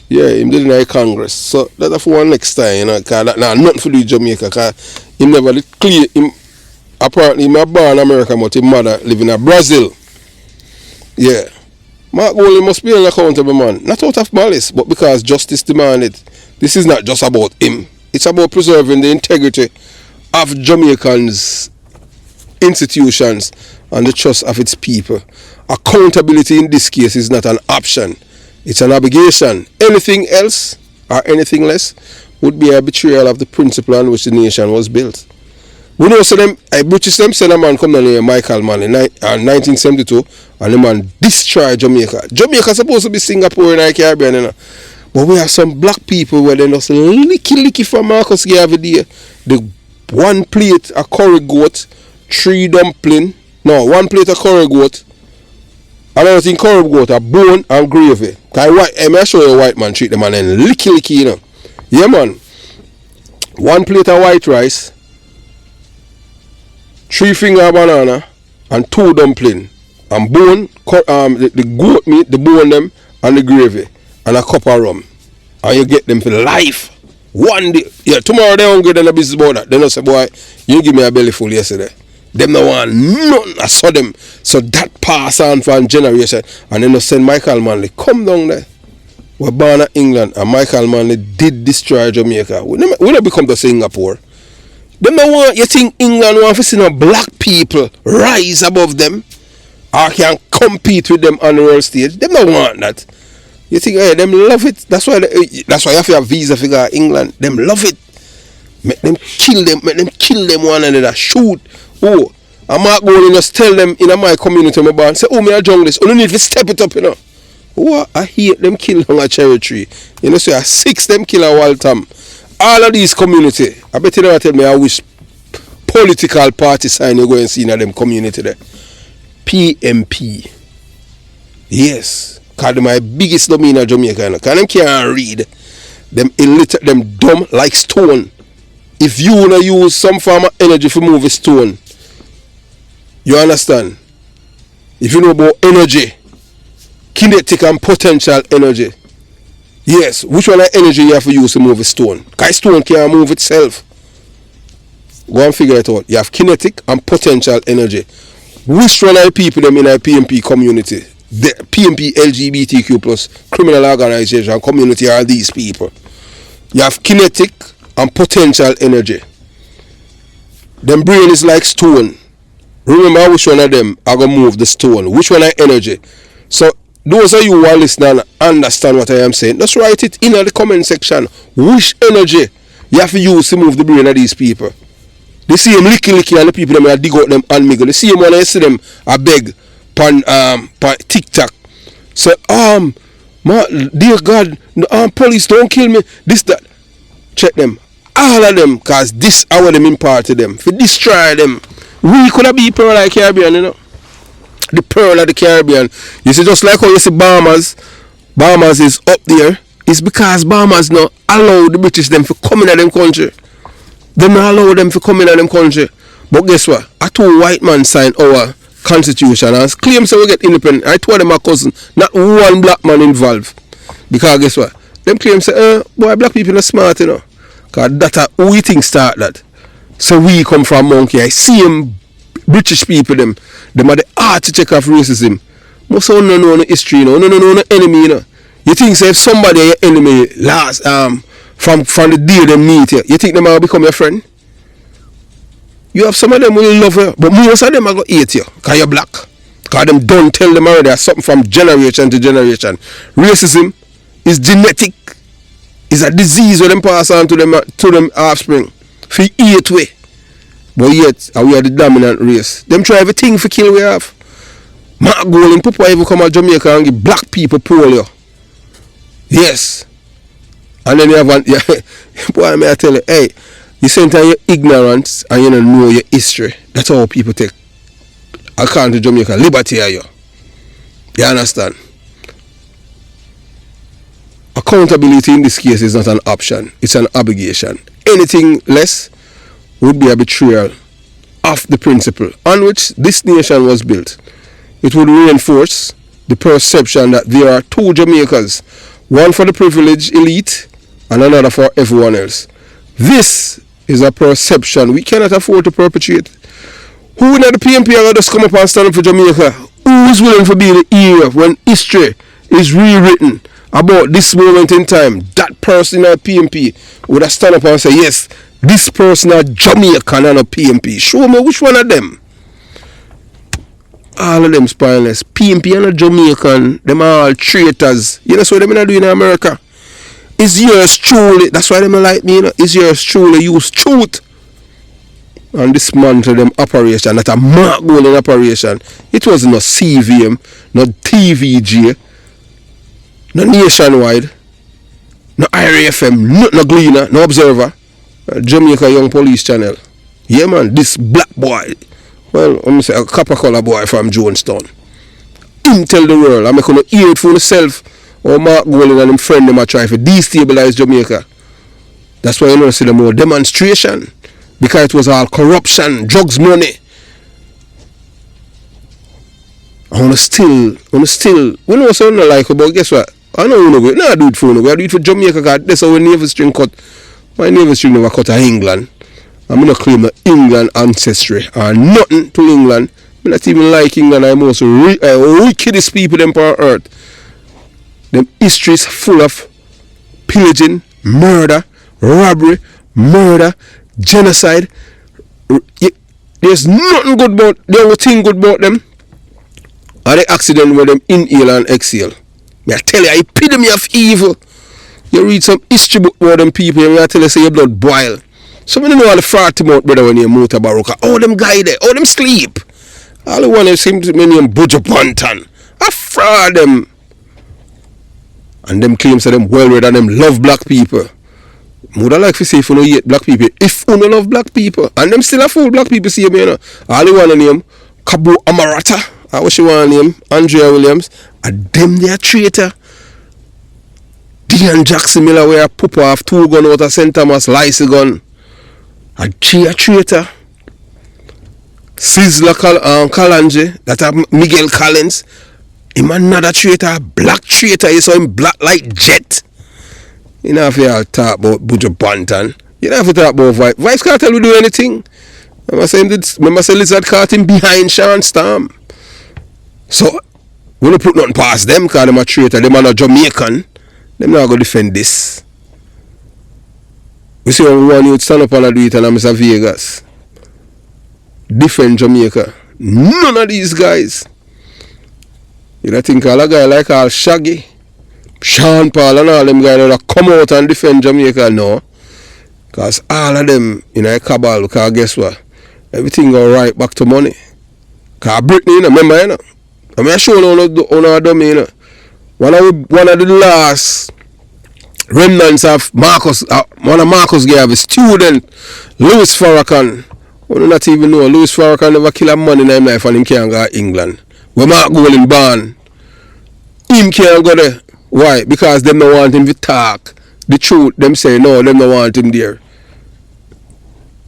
Yeah, him did in Congress. So that's for one next time, you know, because that nothing for do with Jamaica, because he never clear him. Apparently, he was born in America, but his mother live in Brazil. Yeah. Mark Golding must be an accountable man, not out of malice, but because justice demanded. This is not just about him. It's about preserving the integrity of Jamaicans' institutions and the trust of its people. Accountability in this case is not an option. It's an obligation. Anything else or anything less would be a betrayal of the principle on which the nation was built. We know so them, British them send a man come down here, Michael man, in 1972, and the man destroyed Jamaica. Jamaica supposed to be Singapore in the Caribbean, you know. But we have some black people where they just licky from Marcus Garvey there. The one plate of curry goat, 3 dumpling, no, 1 plate of curry goat, another thing curry goat, a bone and gravy. I'm going to show you a white man treat the man and licky, you know. Yeah man. 1 plate of white rice, 3 finger banana and 2 dumpling and bone, the goat meat, the bone them and the gravy and a cup of rum, and you get them for life. One day, yeah, tomorrow they hungry than a business about that. They don't say, boy, you give me a belly full yesterday. Them no want nothing. I saw them. So that pass on for a generation, and then they send Michael Manley come down there. We're born in England, and Michael Manley did destroy Jamaica. We don't become to Singapore. Them no want, you think England want to see no black people rise above them or can compete with them on the world stage? Them no want that. You think, hey, them love it. That's why you have to have visa figure England. Them love it. Make them kill them one another. Shoot. Oh, and Mark Golding just tell them in my community, my band, say, oh, me a junglist. Oh, you need to step it up, you know. Oh, I hate them kill on a cherry tree. You know, so I 6 them kill a Waltham. All of these community, I bet you never tell me I wish political party sign you go and see in them community there. PMP. Yes. Because they're my biggest domain in Jamaica. Because them can't read. Them illiterate, them dumb like stone. If you want to use some form of energy for move a stone, you understand? If you know about energy, kinetic and potential energy, yes, which one of energy you have to use to move a stone? Because stone can't move itself. Go and figure it out. You have kinetic and potential energy. Which one of the people them in a PMP community? The PMP LGBTQ plus criminal organization community are these people. You have kinetic and potential energy. Them brain is like stone. Remember which one of them are going to move the stone. Which one of energy. So those of you who are listening and understand what I am saying, just write it in the comment section. Which energy you have to use to move the brain of these people. They see them licky and the people them dig out them and miggle. They see them when I see them I beg pan TikTok. So dear God, police don't kill me. This that. Check them. All of them, cause this hour them imparted them. For destroy them. We could have be pearl of the Caribbean, you know. The pearl of the Caribbean. You see, just like how you see Bahamas. Bahamas is up there It's because Bahamas not allow the British them to come in them country. They not allow them to come in them country. But guess what? A two white man signed our constitution and claim so we get independent. I told them my cousin, not one black man involved. Because guess what? Them claim say, boy, black people are smart, you know. Because that's who we think start that. So we come from monkey. I see them British people, them are the architect of racism. Most of them don't know the history, you know. No know the enemy, you know. You think say if somebody your enemy last from the day they meet you think them will become your friend? You have some of them will love you, but most of them are going to hate you because you're black. Because them don't tell them already something from generation to generation. Racism is genetic. It's a disease where them pass on to them offspring. For 8 way. But yet, we are the dominant race. Them try everything for kill we have. Mark Gold and Papa even come to Jamaica and give black people polio. Yes. And then you have one, boy, may I tell you, hey, you sometimes you're ignorant and you don't know your history. That's how people take. According to Jamaica, liberty are you. You understand? Accountability in this case is not an option, it's an obligation. Anything less would be a betrayal of the principle on which this nation was built. It would reinforce the perception that there are two Jamaicas, one for the privileged elite and another for everyone else. This is a perception we cannot afford to perpetuate. Who in the PMP are just come up and stand up for Jamaica? Who is willing to be the era when history is rewritten about this moment in time? That person at PMP would have stand up and say, yes, this person at Jamaican and a PMP. Show me which one of them. All of them spineless. PMP and a Jamaican, them are all traitors. You know what them not doing in America? Is yours truly, that's why they don't like me, you know, is yours truly use truth and dismantle them operation, that a Mark Golden operation. It wasn't no CVM, no TVG, no Nationwide, no IRFM, no Gleaner, no Observer, Jamaica Young Police Channel. Yeah man, this black boy, well, I'm going to say a copper color boy from Jonestown. Him tell the world, I'm going to hear it for myself. Or Mark Golden and them friend them are trying to destabilize Jamaica. That's why you don't see them more demonstration. Because it was all corruption, drugs, money. I wanna still, we know something like but guess what? I know we don't do it for no. I do it for Jamaica because that's how navel string cut. My navel string never cut to England. I'm gonna claim the England ancestry or nothing to England. I'm not even like England. I'm most wickedest people on earth. Them histories full of pillaging, murder, robbery, genocide. There's nothing good about, the only thing good about them are the accident where them inhale and exhale. May I tell you, epitome of evil. You read some history book about them people, and I tell you, say your blood boil. Some of them know all the fraud about brother when you're motor baroka. Oh, them guy there, oh, them sleep. All the one that seem to me name Buja Bantan. I fraud them. And them claims that them well read and them love black people. Would I like to say if you don't hate black people, if you don't love black people, and them still a fool black people see me, you know. All they want to name Cabo Amarata, I wish you want to name Andrea Williams, and them they a traitor. Dean Jackson Miller where a pop off 2 gun out of St. Thomas, lice gun. A traitor. Sizzler Kalanji, that are Miguel Collins. Him another traitor, black traitor, you saw him black like jet. You don't have to talk about Buja Bantan. You don't have to talk about Vice Cartel will do anything. Remember say Lizard caught him behind Sharon Storm. So, we don't put nothing past them because them a traitor, them are not Jamaican. Them not going to defend this. We see when we want you to stand up and do it and I'm Mr. Vegas. Defend Jamaica. None of these guys. You don't think all a guy like all Shaggy, Sean Paul and all them guys that come out and defend Jamaica? No. Because all of them in a cabal, because guess what? Everything go right back to money. Because Britney, you know, remember, you know? I mean, I show you on our domain, you know. One of the last remnants of Marcus, one of Marcus gave a student, Louis Farrakhan. We do not even know, Louis Farrakhan never kill a man in his life and him can't go to England. Where Mark Golden born, him can't go there. Why? Because them don't want him to talk the truth. Them say no, them don't want him there.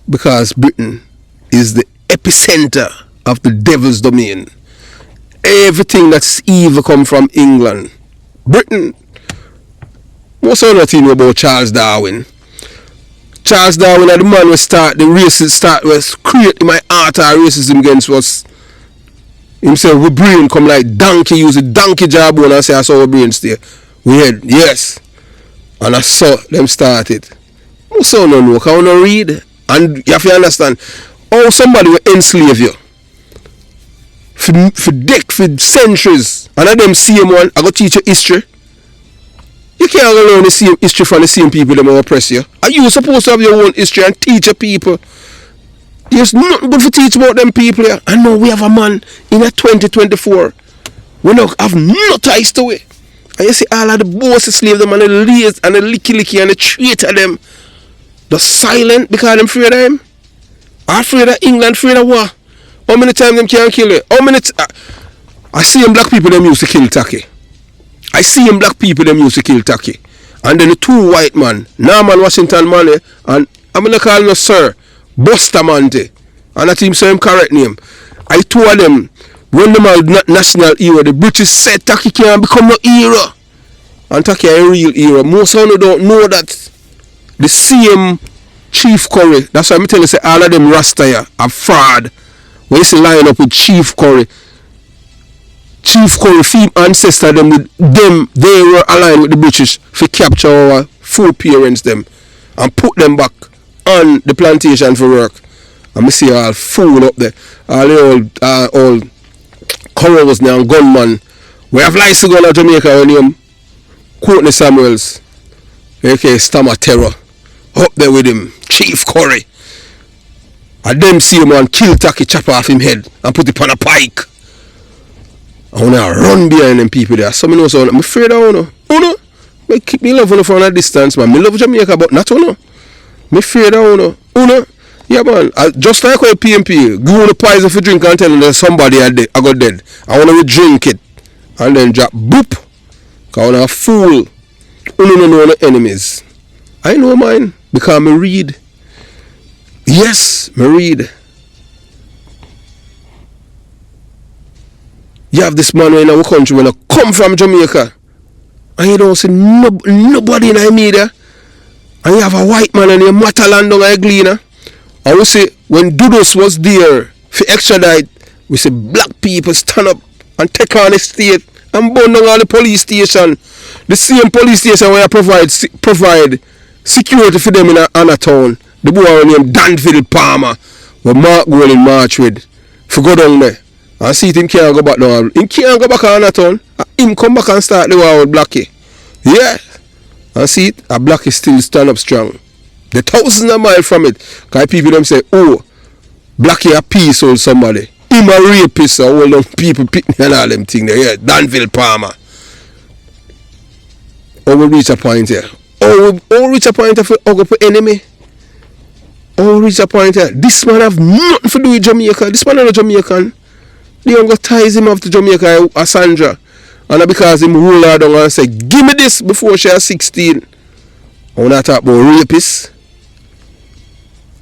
Because Britain is the epicenter of the devil's domain. Everything that's evil come from England. Britain. Most of the thing about Charles Darwin. Charles Darwin and the man who start the races was create in my art or racism against us. Himself we brain come like donkey, use a donkey jawbone and say I saw our brain stay. We had yes. And I saw them started. Most of them know, can you read? And you have to understand how somebody will enslave you. For centuries. And I them same one, I go teach you history. You can't learn the same history from the same people that will oppress you. Are you supposed to have your own history and teach your people? There's nothing good to teach about them people here. I know we have a man in a 2024. We don't have no ties to it. And you see all of the bosses slave them and the lazy and the licky and the traitor them. They're silent because they're afraid of him. Are afraid of England, afraid of what? How many times them can't kill you? How many I see them black people them used to kill Taki. I see them black people them used to kill Taki. And then the two white man, Norman Washington Money, and I'm gonna call him Sir Bustamante. And that him say him correct name. I told them when them are not national hero, the British said Taki can't become no hero. And Taki is a real hero. Most of them don't know that the same Chief Curry, that's why I'm telling you say all of them Rasta here are fraud. When you see line up with Chief Curry female ancestor them with them, they were aligned with the British to capture our foreparents them and put them back on the plantation for work. And I see all fool up there, all the old corals now and gunman. We have lights to go to Jamaica when you Courtney Samuels, aka Stammer Terror, up there with him, Chief Curry. And them see him and kill Taki, chop off him head and put it on a pike. I want to run behind them people there. Some know so I'm afraid of Uno. They keep me loving from a distance, man. Me love Jamaica, but not Uno. Me afraid of Uno. Yeah, man. Just like with PMP, go on the poison for drink and tell them that somebody I got dead. I want to drink it and then drop boop. Cause I want to fool. Uno no know the enemies. I know mine because me read. Yes, me read. You have this man in our country when I come from Jamaica and you don't see nobody in the media, and you have a white man and you Mataland on a Gleaner. I will say when Dudos was there for extradite, we say black people stand up and take on the state and burn down all the police station. The same police station where I provide security for them in a town. The boy named Danville Palmer, where Mark Golden march with, for go down there. And see him can't go back down. Him can't go back on that town. Him come back and start the war with Blackie. Yeah. And see it, a Blackie still stand up strong. The thousands of miles from it. Because people them say, oh, Blackie a peace or somebody. Him a rapist or all them people picking and all them things there. Yeah, Danville Palmer. Or we reach a point here. Or reach a point here for enemy. Or reach a point here. This man have nothing to do with Jamaica. This man is not Jamaican. They don't got ties him off to Jamaica or Sandra. And because him roll her down and say, give me this before she is 16. I want to talk about rapists.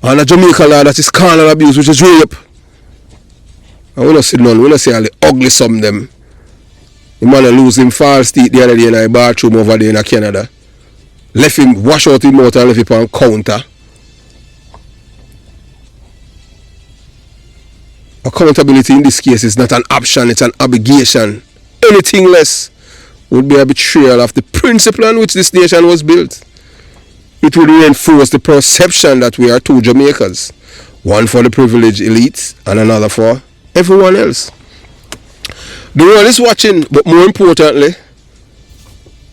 And a Jamaica law that is carnal abuse, which is rape. And we don't see none. We don't see all the ugly some them. The man lose him false teeth the other day in a bathroom over there in Canada. Left him, wash out him out and left him on counter. Accountability in this case is not an option, it's an obligation. Anything less would be a betrayal of the principle on which this nation was built. It would reinforce the perception that we are two Jamaicas, one for the privileged elite and another for everyone else. The world is watching, but more importantly,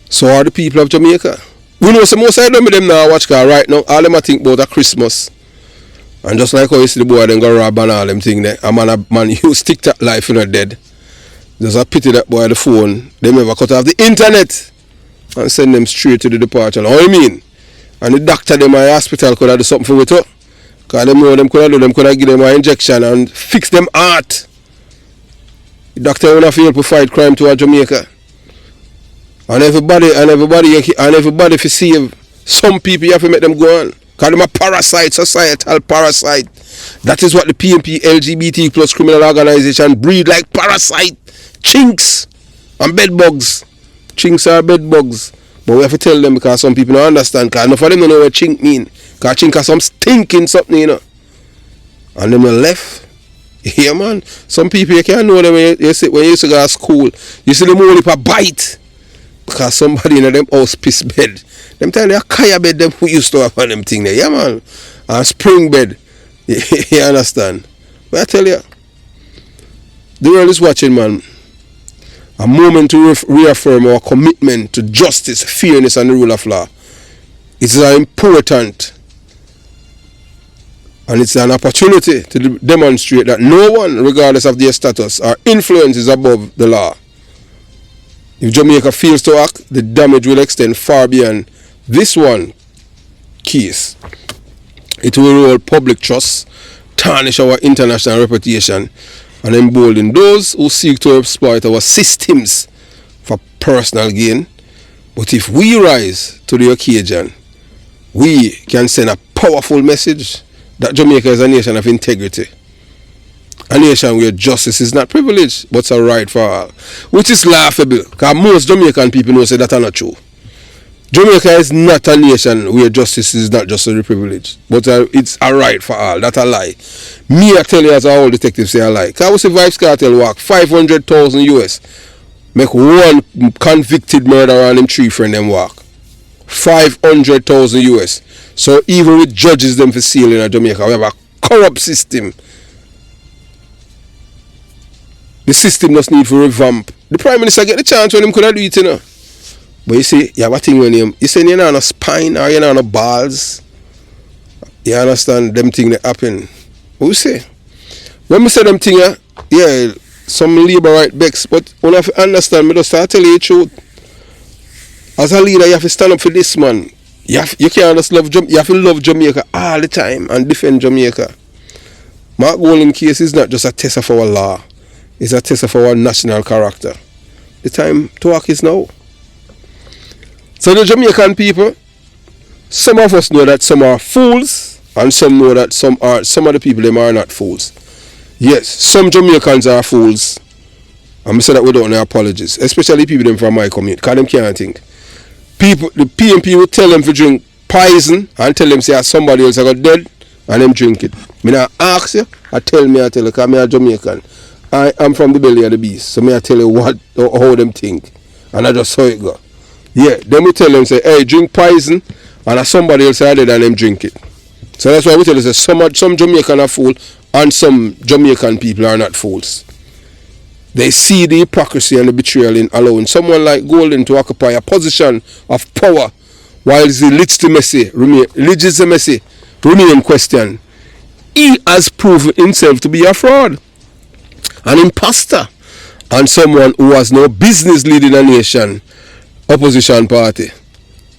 so are the people of Jamaica. We know some most of them now watch, because right now all them I think about a Christmas. And just like how you see the boy then go rob and all them thing there, a man use TikTok life in a dead. There's a pity that boy the phone, they never cut off the internet and send them straight to the departure. How you mean? And the doctor them at the hospital could have do something for it too. Because them know them could have give them an injection and fix them heart. The doctor won't have to help fight crime to Jamaica. And everybody if you see some people you have to make them go on. Because them a parasite, societal parasite. That is what the PMP LGBT plus criminal organization breed like parasite. Chinks and bedbugs. Chinks are bedbugs. But we have to tell them because some people don't understand. Because enough of them don't know what chink mean. Because chink has some stinking something, you know. And them are left. Yeah, man. Some people you can't know them when you used to go to school. You see them only for bite. Because somebody in them house piss bed. Them tell you a kaya bed them who used to have on them thing there. Yeah, man. And spring bed. You understand? But I tell you, the world is watching, man. A moment to reaffirm our commitment to justice, fairness, and the rule of law. It is important, and it's an opportunity to demonstrate that no one, regardless of their status or influence, is above the law. If Jamaica fails to act, the damage will extend far beyond this one case. It will erode public trust, tarnish our international reputation, and embolden those who seek to exploit our systems for personal gain. But if we rise to the occasion, we can send a powerful message that Jamaica is a nation of integrity. A nation where justice is not privilege, but a right for all. Which is laughable, because most Jamaican people know say that are not true. Jamaica is not a nation where justice is not just a privilege, but it's a right for all. That's a lie. Me, I tell you as all detectives say a lie. Because we see Vibes Cartel walk 500,000 US. Make one convicted murderer and them 3 friends them walk. 500,000 US. So even with judges them for stealing in Jamaica, we have a corrupt system. The system just need to revamp. The Prime Minister get the chance when him could do it, you know. But you see, you have a thing when you say you're not on a spine or you're not on a balls. You understand them things that happen. What you say? When we say them things, yeah, some labor right backs, but when you have to understand, me just start tell you the truth. As a leader, you have to stand up for this, man. You can't just love Jamaica. You have to love Jamaica all the time and defend Jamaica. Mark Golding case is not just a test of our law. It's a test of our national character. The time to work is now. So the Jamaican people, some of us know that some are fools, and some know that some of the people them are not fools. Yes, some Jamaicans are fools. And I say that without no apologies, especially people them from my community, because them can't think. People, the PMP will tell them to drink poison and tell them say somebody else got dead and them drink it. Me not ask you, I tell you, because I'm a Jamaican. I am from the belly of the beast, so me I tell you what how them think. And I just saw it go. Yeah, then we tell them, say, hey, drink poison, and somebody else are dead and them drink it. So that's why we tell them, say, some Jamaican are fools, and some Jamaican people are not fools. They see the hypocrisy and the betrayal in allowing someone like Golden to occupy a position of power, while the legitimacy remain questioned. He has proven himself to be a fraud, an imposter, and someone who has no business leading a nation opposition party,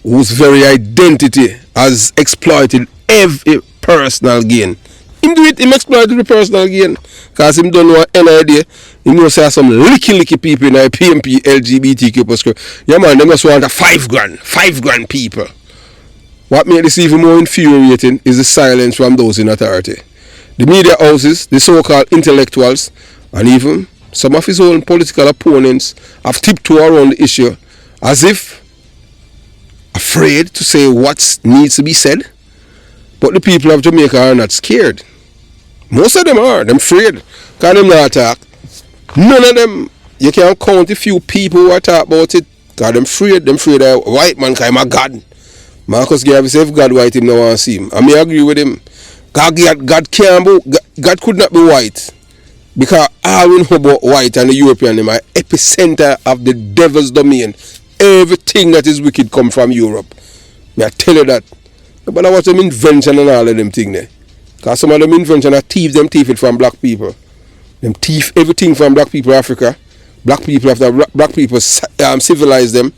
whose very identity has exploited every personal gain. Him exploited the personal gain. Because him don't know any idea. He knows say some licky people in the PMP LGBTQ plus. Yeah man, they just want a 5 grand. 5 grand people. What makes this even more infuriating is the silence from those in authority. The media houses, the so-called intellectuals, and even some of his own political opponents have tiptoed around the issue as if afraid to say what needs to be said. But the people of Jamaica are not scared. Most of them are. They're afraid. Because them not attack. None of them, you can't count a few people who talk about it. Because they're afraid. They're afraid of white man because I'm a God. Marcus Garvey said if God white, him no want to see him. I may agree with him. God can't be, God could not be white. Because all we know about white and the European, them are epicenter of the devil's domain. Everything that is wicked come from Europe. May I tell you that. But I watch them invention and all of them things there. Because some of them invention are thief it from black people. Them thief everything from black people Africa. Black people after black people civilize them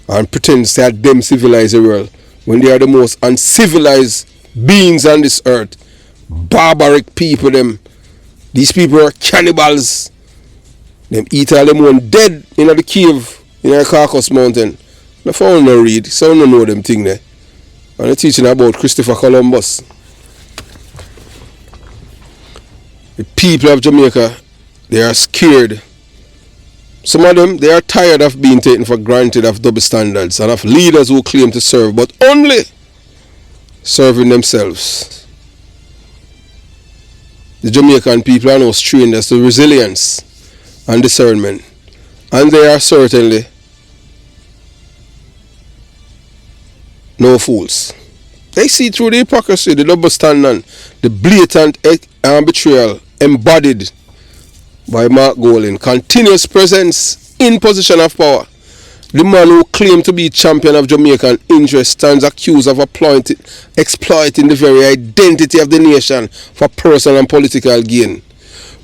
and pretend that them civilize the world. When they are the most uncivilized beings on this earth. Barbaric people them. These people are cannibals. Them eat all them one dead in the cave in a Caucasus Mountain. The phone no read, so no know them thing there. And they're teaching about Christopher Columbus. The people of Jamaica, they are scared. Some of them, they are tired of being taken for granted, of double standards, and of leaders who claim to serve, but only serving themselves. The Jamaican people are now trained as to resilience and discernment, and they are certainly no fools. They see through the hypocrisy, the double standard, the blatant betrayal embodied by Mark Golding, continuous presence in position of power. The man who claimed to be champion of Jamaican interests stands accused of exploiting the very identity of the nation for personal and political gain,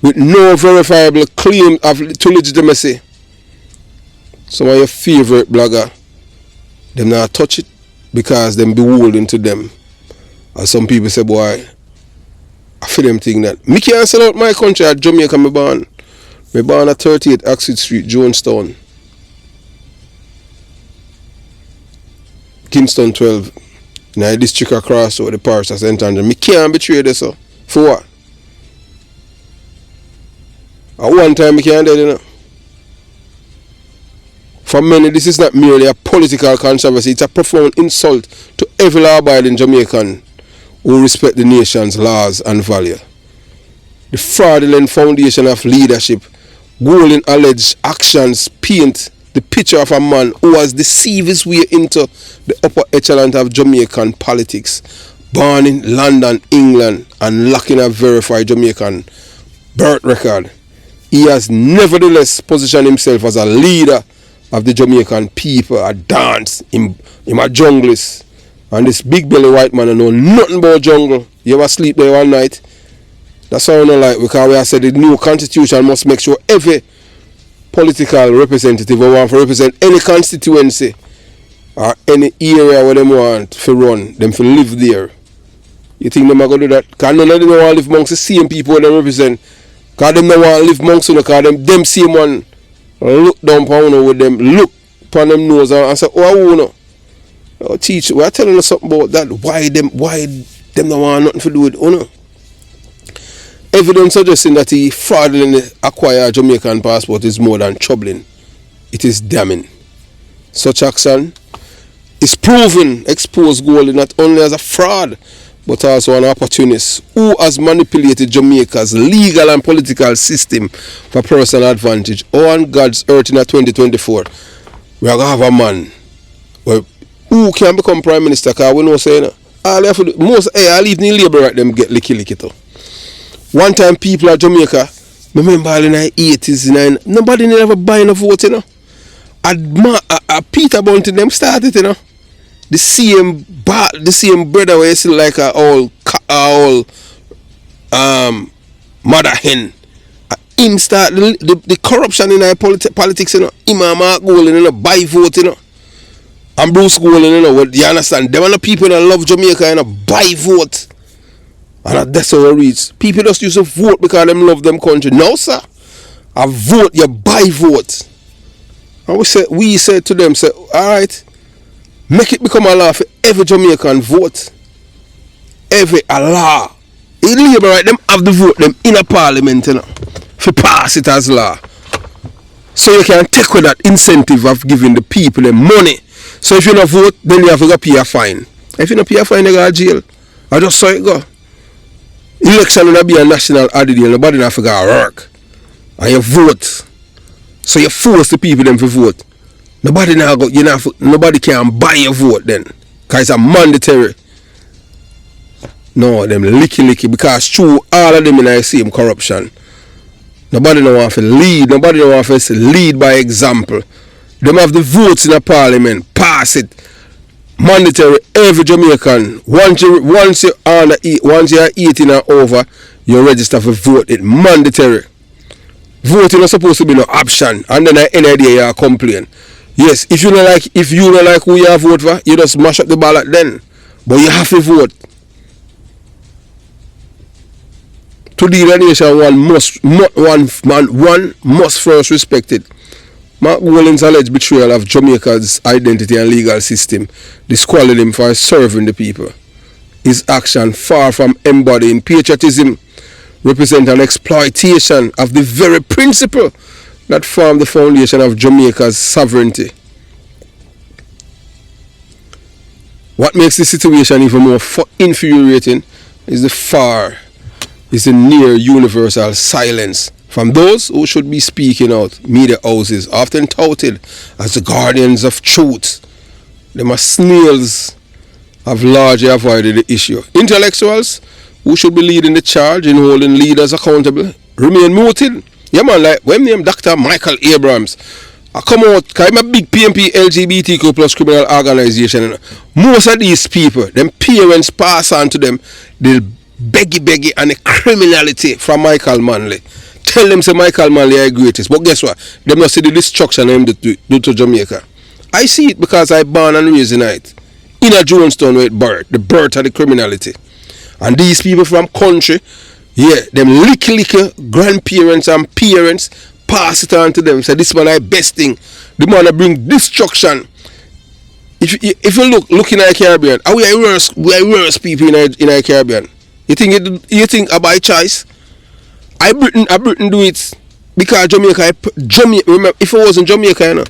with no verifiable claim to legitimacy. Some of your favorite blogger, them not touch it because them beholden to them. As some people say, boy, I feel them think that me can't sell out my country at Jamaica. Me born at 38 Oxford Street, Jonestown, Kingston 12, in a district across over the parish of St. Andrew. Me can't betray this, so. For what? At one time, me can't do it, you know. For many, this is not merely a political controversy, it's a profound insult to every law-abiding Jamaican who respect the nation's laws and value. The fraudulent foundation of leadership, Golding alleged actions paint the picture of a man who has deceived his way into the upper echelon of Jamaican politics, born in London, England, and lacking a verified Jamaican birth record. He has nevertheless positioned himself as a leader of the Jamaican people, a dance, him a junglist. And this big belly white man know nothing about jungle. You ever sleep there one night? That's how I don't like, because we have said the new constitution must make sure every political representative who want to represent any constituency or any area where they want to run, them to live there. You think them are going to do that? Because none of them want to live amongst the same people they represent. Because them don't want to live amongst them, because them same one look down upon you with them, look upon them nose and say, oh, I want to. Oh, teach, we are telling us something about that. Why them don't want nothing to do with you. Evidence suggesting that he fraudulently acquired a Jamaican passport is more than troubling. It is damning. Such action is proven exposed Golding not only as a fraud, but also an opportunist who has manipulated Jamaica's legal and political system for personal advantage. Oh, on God's earth in 2024, we are going to have a man who can become Prime Minister, because we know saying all they have to do, most I'll leave the labor right them get licky too. One time people at Jamaica, remember in the 80s, nobody never buy enough vote, you know. Peter Bunting them started, you know. The same brother where you see like a all mother hen. Him start the corruption in our politics, you know. Him and Mark Golding, you know, buy vote, you know. And Bruce Golding, you know, you understand? Them are the people that love Jamaica, you know, buy vote. And that's how it reads. People just used to vote because them love them country. No, sir. I vote, you buy vote. And we said to them, say, alright, make it become a law for every Jamaican vote. Every law. The labor right, them have the vote them in a parliament, you know, for pass it as law. So you can take with that incentive of giving the people the money. So if you don't vote, then you have to go pay a fine. If you don't pay a fine, you go to jail. I just saw it go. Election will be a national holiday, nobody not forget to work. And you vote. So you force the people them to vote. Nobody can buy your vote then. Because it's a mandatory. No, them licky because through all of them in the same corruption. Nobody don't want to lead. Nobody don't want to lead by example. Them have the votes in the parliament. Pass it. Mandatory, every Jamaican. Once you're 18 and over, you register for vote. It's mandatory. Voting is supposed to be no option. And then at the end of the day, you complain. Yes, if you don't like who you vote for, you just mash up the ballot then. But you have to vote. To lead a nation, one must first respect it. Mark Golin's alleged betrayal of Jamaica's identity and legal system disqualified him for serving the people. His action, far from embodying patriotism, represent an exploitation of the very principle that formed the foundation of Jamaica's sovereignty. What makes the situation even more infuriating is the near universal silence from those who should be speaking out. Media houses, often touted as the guardians of truth, them as snails, have largely avoided the issue. Intellectuals who should be leading the charge in holding leaders accountable remain muted. Yeah man, like when name Dr. Michael Abrams, I come out, because I'm a big PMP LGBTQ plus criminal organization. Most of these people, them parents pass on to them the beggy and the criminality from Michael Manley. Tell them say Michael Manley are the greatest. But guess what? They must see the destruction them do to Jamaica. I see it because I born and raised in it. In a Jonestown with birth, the birth of the criminality. And these people from country, yeah, them little grandparents and parents pass it on to them. Say this man is best thing. The man that bring destruction. If you look in the Caribbean, are we worse people in the Caribbean? You think by choice? I Britain do it because Jamaica. Remember, if it wasn't Jamaica, you know,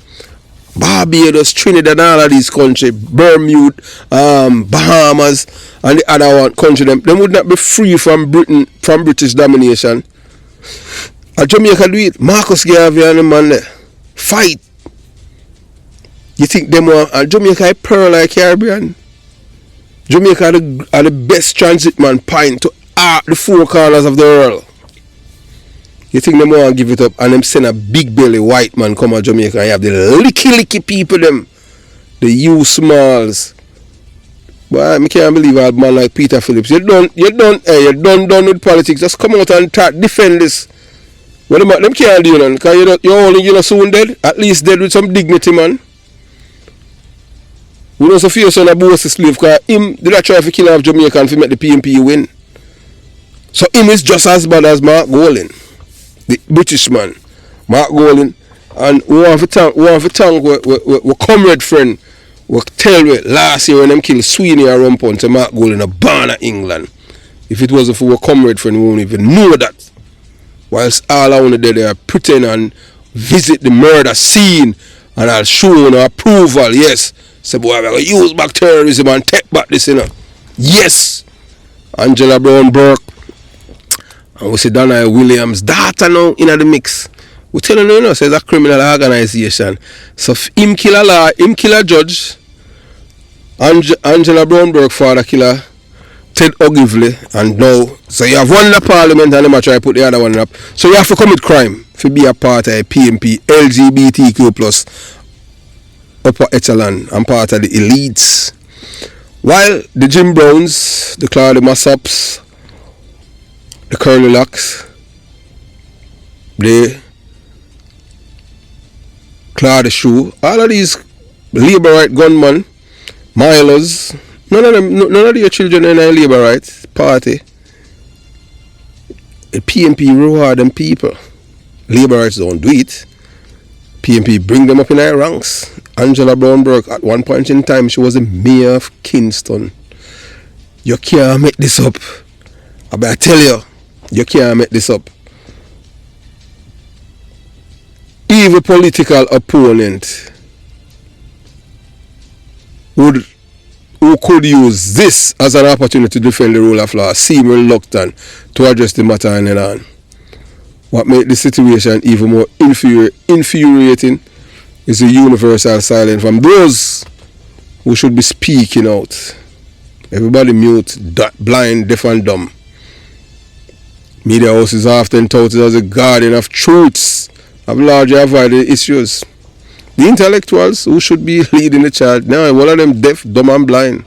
Barbados, Trinidad, and all of these countries, Bermuda, Bahamas, and the other one country, them would not be free from British domination. And Jamaica do it. Marcus Garvey and the man there fight. You think them and Jamaica is pearl like Caribbean? Jamaica are the best transit man point to the four corners of the world. You think them want to give it up and them send a big belly white man come to Jamaica and you have the licky people them, the you smalls. But I can't believe a man like Peter Phillips. You're done with politics. Just come out and defend this. Well, them can't do none because you're soon dead. At least dead with some dignity, man. We don't feel son a boss slave because him did not try to kill off Jamaica and to make the PMP win. So him is just as bad as Mark Golin, the British man. Mark Golin. And we want to thank our comrade friend we tell me last year when them killed Sweeney and Rumpon to Mark Golin a barn of England. If it wasn't for our comrade friend, we won't even know that. Whilst all I want to do there pretend and visit the murder scene and I'll show no approval, yes. Say, boy, we're going to use back terrorism and take back this, you know. Yes. Angela Brown Burke. And we see Donna Williams' daughter now in the mix. We tell you, you know, says a criminal organization. So if him kill a judge, Angela Brown Burke father killer Ted Ogilvy, and now, so you have one in the parliament and them try to put the other one up. So you have to commit crime to be a part of PMP, LGBTQ plus upper echelon and part of the elites. While the Jim Browns, the Claude Massops, the Curly Locks, the Claude Shoe, all of these labor right gunmen, milers, none of your children in a labor rights party. The PMP reward them people. Labor rights don't do it. PMP bring them up in their ranks. Angela Brown Burke, at one point in time, she was the mayor of Kingston. You can't make this up. I better tell you, you can't make this up. Even political opponent who could use this as an opportunity to defend the rule of law seem reluctant to address the matter in hand. What makes the situation even more infuriating is the universal silence from those who should be speaking out. Everybody mute, blind, deaf and dumb. Media houses are often touted as a guardian of truths, have largely avoided issues. The intellectuals who should be leading the charge, now one of them deaf, dumb and blind.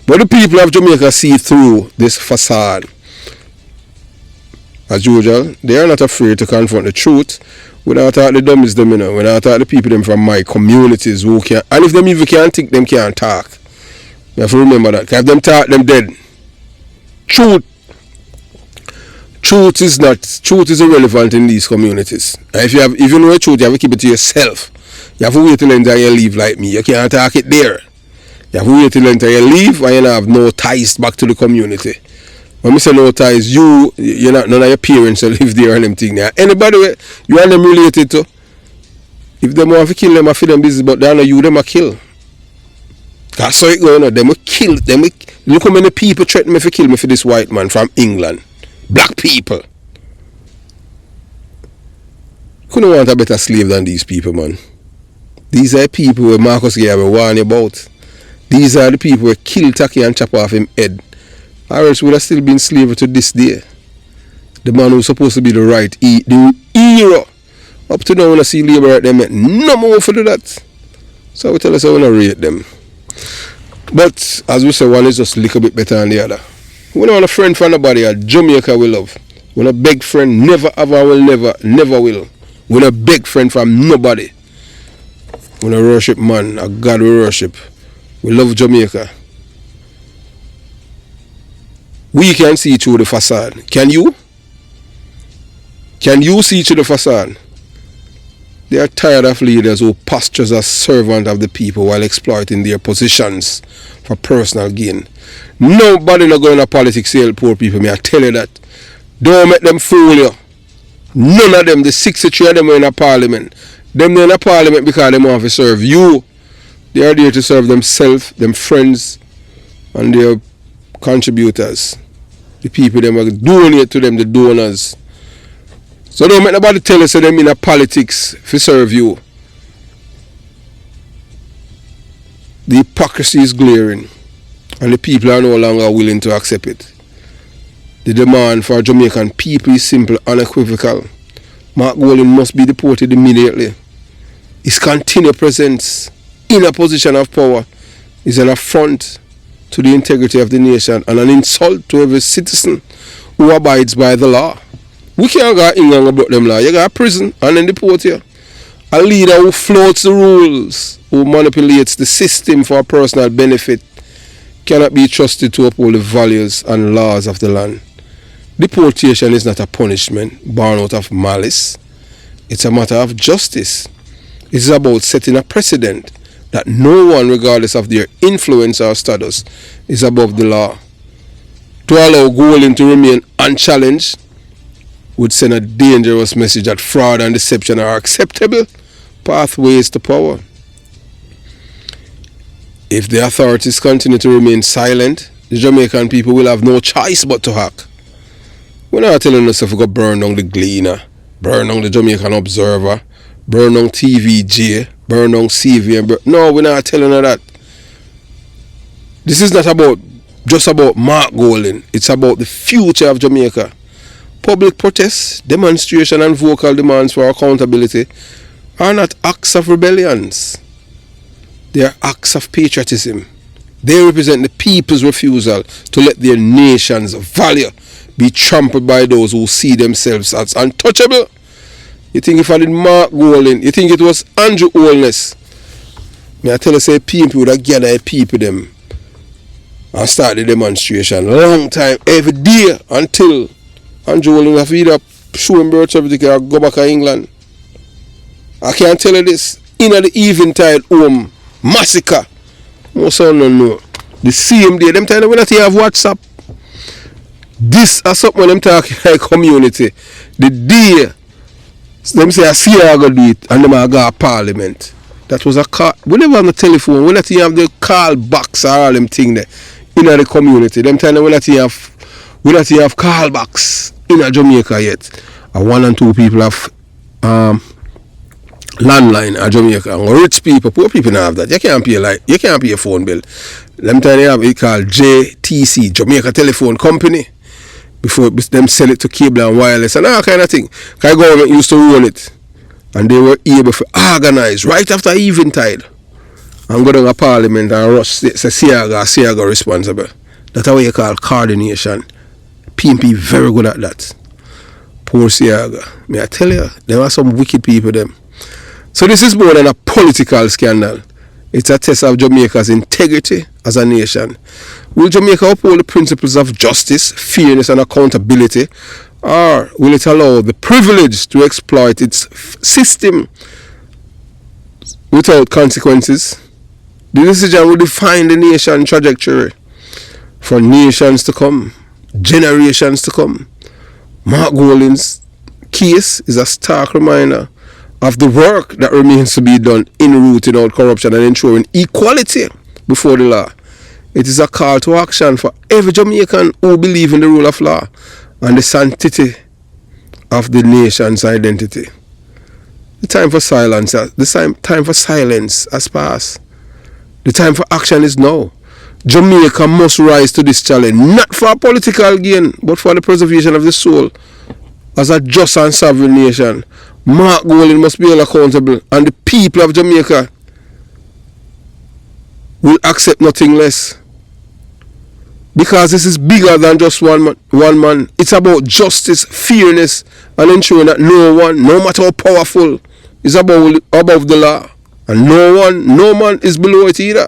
But the people of Jamaica see through this facade. As usual, they are not afraid to confront the truth. We don't talk the dummies them, you know. We don't talk the people them from my communities who can, and if them even can't think, them can't talk. You have to remember that. If them talk, them dead. Truth is irrelevant in these communities. And if you know the truth, you have to keep it to yourself. You have to wait till until you leave like me. You can't talk it there. You have to wait till until you leave and you have no ties back to the community. When I say no ties, you're not, none of your parents live there and them thing there. Anybody you and them related to, if them want to kill them, I feel them busy, but they know you, them a kill. That's how it going on. Them will kill. Look how many people threaten me to kill me for this white man from England. Black people. Couldn't want a better slave than these people, man. These are people where Marcus Garvey ever warned about. These are the people who kill Taki and chop off him head. Or else would have still been slavery to this day. The man who's supposed to be the right, the hero. Up to now when I see labor right there, no more for do that. So we tell us how we rate them. But as we say, one is just a little bit better than the other. We don't want a friend for nobody. A Jamaica we love. We don't beg friend, never ever will, never will. We don't beg friend from nobody. We don't worship man, a God we worship. We love Jamaica. We can see through the facade. Can you? Can you see through the facade? They are tired of leaders who postures as servant of the people while exploiting their positions for personal gain. Nobody not going to politics to help poor people, I tell you that. Don't make them fool you. None of them, the 63 of them are in a parliament. Them are in a parliament because they want to serve you. They are there to serve themselves, them friends, and their contributors. The people them are donate to them, the donors. So don't make nobody tell us that them in a politics to serve you. The hypocrisy is glaring, and the people are no longer willing to accept it. The demand for Jamaican people is simple, unequivocal. Mark Golding must be deported immediately. His continued presence in a position of power is an affront to the integrity of the nation and an insult to every citizen who abides by the law. We can't go in and about them law. You got a prison and then deport you. A leader who floats the rules, who manipulates the system for personal benefit, cannot be trusted to uphold the values and laws of the land. Deportation is not a punishment born out of malice. It's a matter of justice. It is about setting a precedent that no one, regardless of their influence or status, is above the law. To allow Golding to remain unchallenged would send a dangerous message that fraud and deception are acceptable pathways to power. If the authorities continue to remain silent, the Jamaican people will have no choice but to act. We're not telling us if we go burn down the Gleaner, burn down the Jamaican Observer, burn down TVJ, burn down CV. No, we're not telling her that. This is not just about Mark Golding. It's about the future of Jamaica. Public protests, demonstration and vocal demands for accountability are not acts of rebellions. They are acts of patriotism. They represent the people's refusal to let their nation's value be trampled by those who see themselves as untouchable. You think if I did Mark Golding, you think it was Andrew Holness? I tell you, say people would have gathered people them and start the demonstration long time, every day until Andrew Holness have either show him birth certificate or go back to England. I can't tell you this. In the eventide home massacre. Most of them know. The same day, them time when they have WhatsApp. This is something when them talking like community. The day them say I see how I go do it and them I go to parliament. That was a call. We never have the telephone. We not have the call box or all them thing there in the community. Them time we not have call box in Jamaica yet. And 1 and 2 people have landline in Jamaica. And rich people, poor people don't have that. You can't pay a phone bill. Them time they have it called JTC, Jamaica Telephone Company. Before them sell it to cable and wireless and all kind of thing. Because government used to run it. And they were able to organize right after eventide. And go down to parliament and rush say Siaga responsible. That's how you call coordination. PMP very good at that. Poor Siaga. May I tell you, there are some wicked people them. So this is more than a political scandal. It's a test of Jamaica's integrity as a nation. Will Jamaica uphold the principles of justice, fairness and accountability, or will it allow the privilege to exploit its system without consequences. The decision will define the nation's trajectory for nations to come, generations to come. Mark Golding's case is a stark reminder of the work that remains to be done in rooting out corruption and ensuring equality before the law. It is a call to action for every Jamaican who believes in the rule of law and the sanctity of the nation's identity. The time for silence has passed. The time for action is now. Jamaica must rise to this challenge, not for a political gain, but for the preservation of the soul. As a just and sovereign nation, Mark Golding must be held accountable, and the people of Jamaica will accept nothing less. Because this is bigger than just one man. It's about justice, fairness, and ensuring that no one, no matter how powerful, is above the law. And no man is below it either.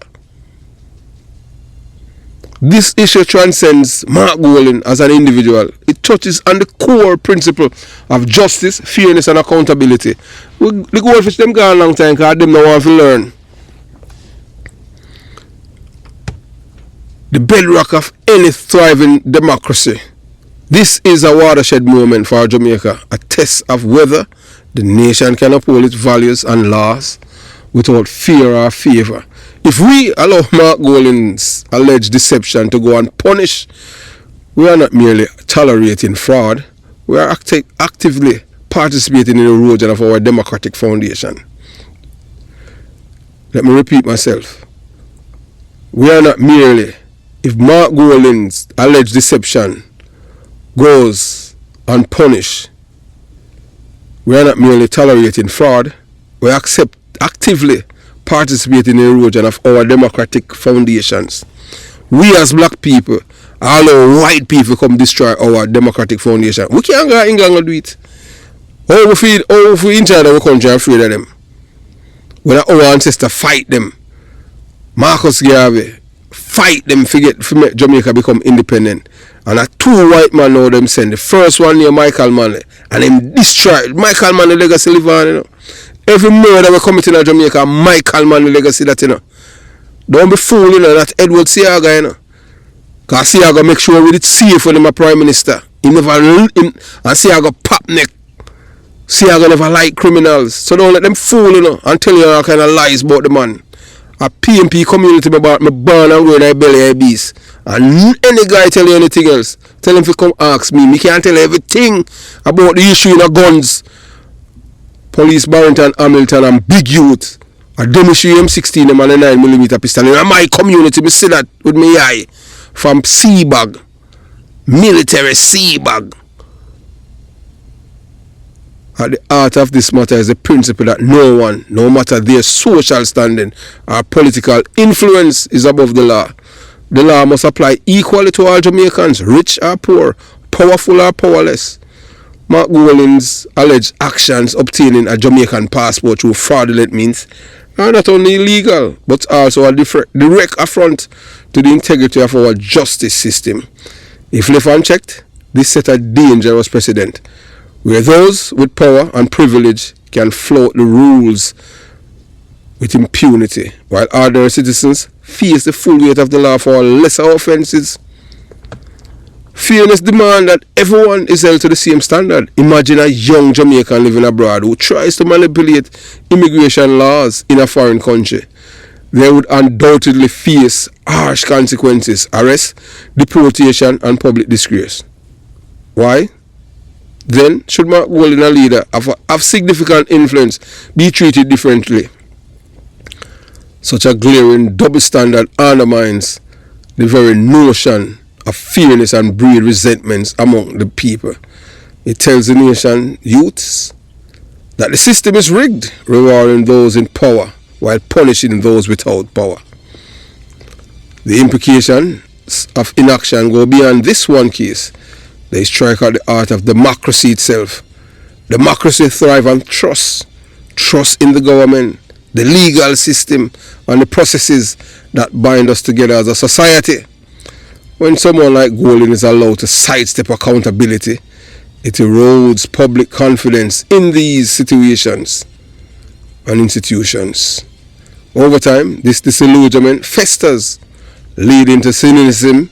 This issue transcends Mark Golding as an individual. It touches on the core principle of justice, fairness, and accountability. The goldfish them gone a long time because them no want to learn. The bedrock of any thriving democracy. This is a watershed moment for Jamaica, a test of whether the nation can uphold its values and laws without fear or favor. If we allow Mark Golding's alleged deception to go unpunished, we are not merely tolerating fraud, we are actively participating in the erosion of our democratic foundation. Let me repeat myself. We are not merely, if Mark Golding's alleged deception goes unpunished, we are not merely tolerating fraud, we actively participating in the erosion of our democratic foundations. We as black people allow white people come destroy our democratic foundation. We can't go to England and do it. How we inside our country afraid of them? When our ancestors fight them, Marcus Garvey fight them to make Jamaica become independent. And a two white men now them send. The first one near Michael Manley, and them destroyed Michael Manley legacy live on, you know. Every murder we committing in Jamaica, Michael Manley legacy that, you know. Don't be fooled, you know, that Edward Seaga, you know. Because Seaga make sure we did safe when him a prime minister. And Seaga pop neck. Seaga never like criminals. So don't let them fool, you know, and tell you all kind of lies about the man. A PMP community me born and grow in a belly a beast. And any guy tell you anything else, tell him to come ask me. Me can't tell you everything about the issue in the guns. Police Barrington, Hamilton, and big youth. A demonstrate M16 and a 9mm pistol. In my community, me see that with my eye. From Seabag. Military Seabag. At the heart of this matter is the principle that no one, no matter their social standing or political influence, is above the law. The law must apply equally to all Jamaicans, rich or poor, powerful or powerless. Mark Golding's alleged actions obtaining a Jamaican passport through fraudulent means are not only illegal, but also a direct affront to the integrity of our justice system. If left unchecked, this set a dangerous precedent, where those with power and privilege can flout the rules with impunity, while ordinary citizens face the full weight of the law for lesser offences. Fairness demands that everyone is held to the same standard. Imagine a young Jamaican living abroad who tries to manipulate immigration laws in a foreign country. They would undoubtedly face harsh consequences, arrest, deportation, and public disgrace. Why? Then, should Mark Golding, a leader of significant influence, be treated differently? Such a glaring double standard undermines the very notion of fairness and breed resentments among the people. It tells the nation youths that the system is rigged, rewarding those in power while punishing those without power. The implications of inaction go beyond this one case. They strike at the heart of democracy itself. Democracy thrives on trust. Trust in the government, the legal system, and the processes that bind us together as a society. When someone like Golding is allowed to sidestep accountability, it erodes public confidence in these situations and institutions. Over time, this disillusionment festers, leading to cynicism,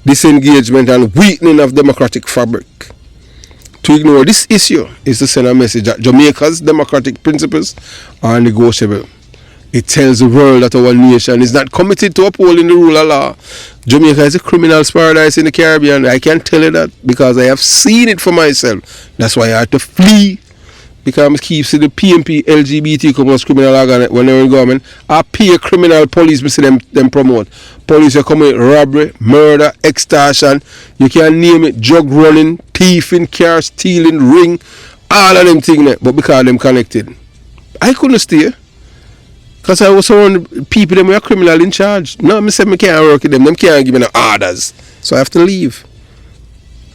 disengagement, and weakening of democratic fabric. To ignore this issue is to send a message that Jamaica's democratic principles are negotiable. It tells the world that our nation is not committed to upholding the rule of law. Jamaica is a criminal's paradise in the Caribbean. I can tell you that because I have seen it for myself. That's why I had to flee. Because I keep seeing the PMP, LGBT come as criminal organ when they're in government. I pay criminal police, me see them promote. Police are coming with robbery, murder, extortion. You can name it, drug running, thieving, car stealing, ring, all of them things. But because them connected. I couldn't stay. Because I was around people them were criminal in charge. No, I said I can't work with them. Them can't give me no orders. So I have to leave.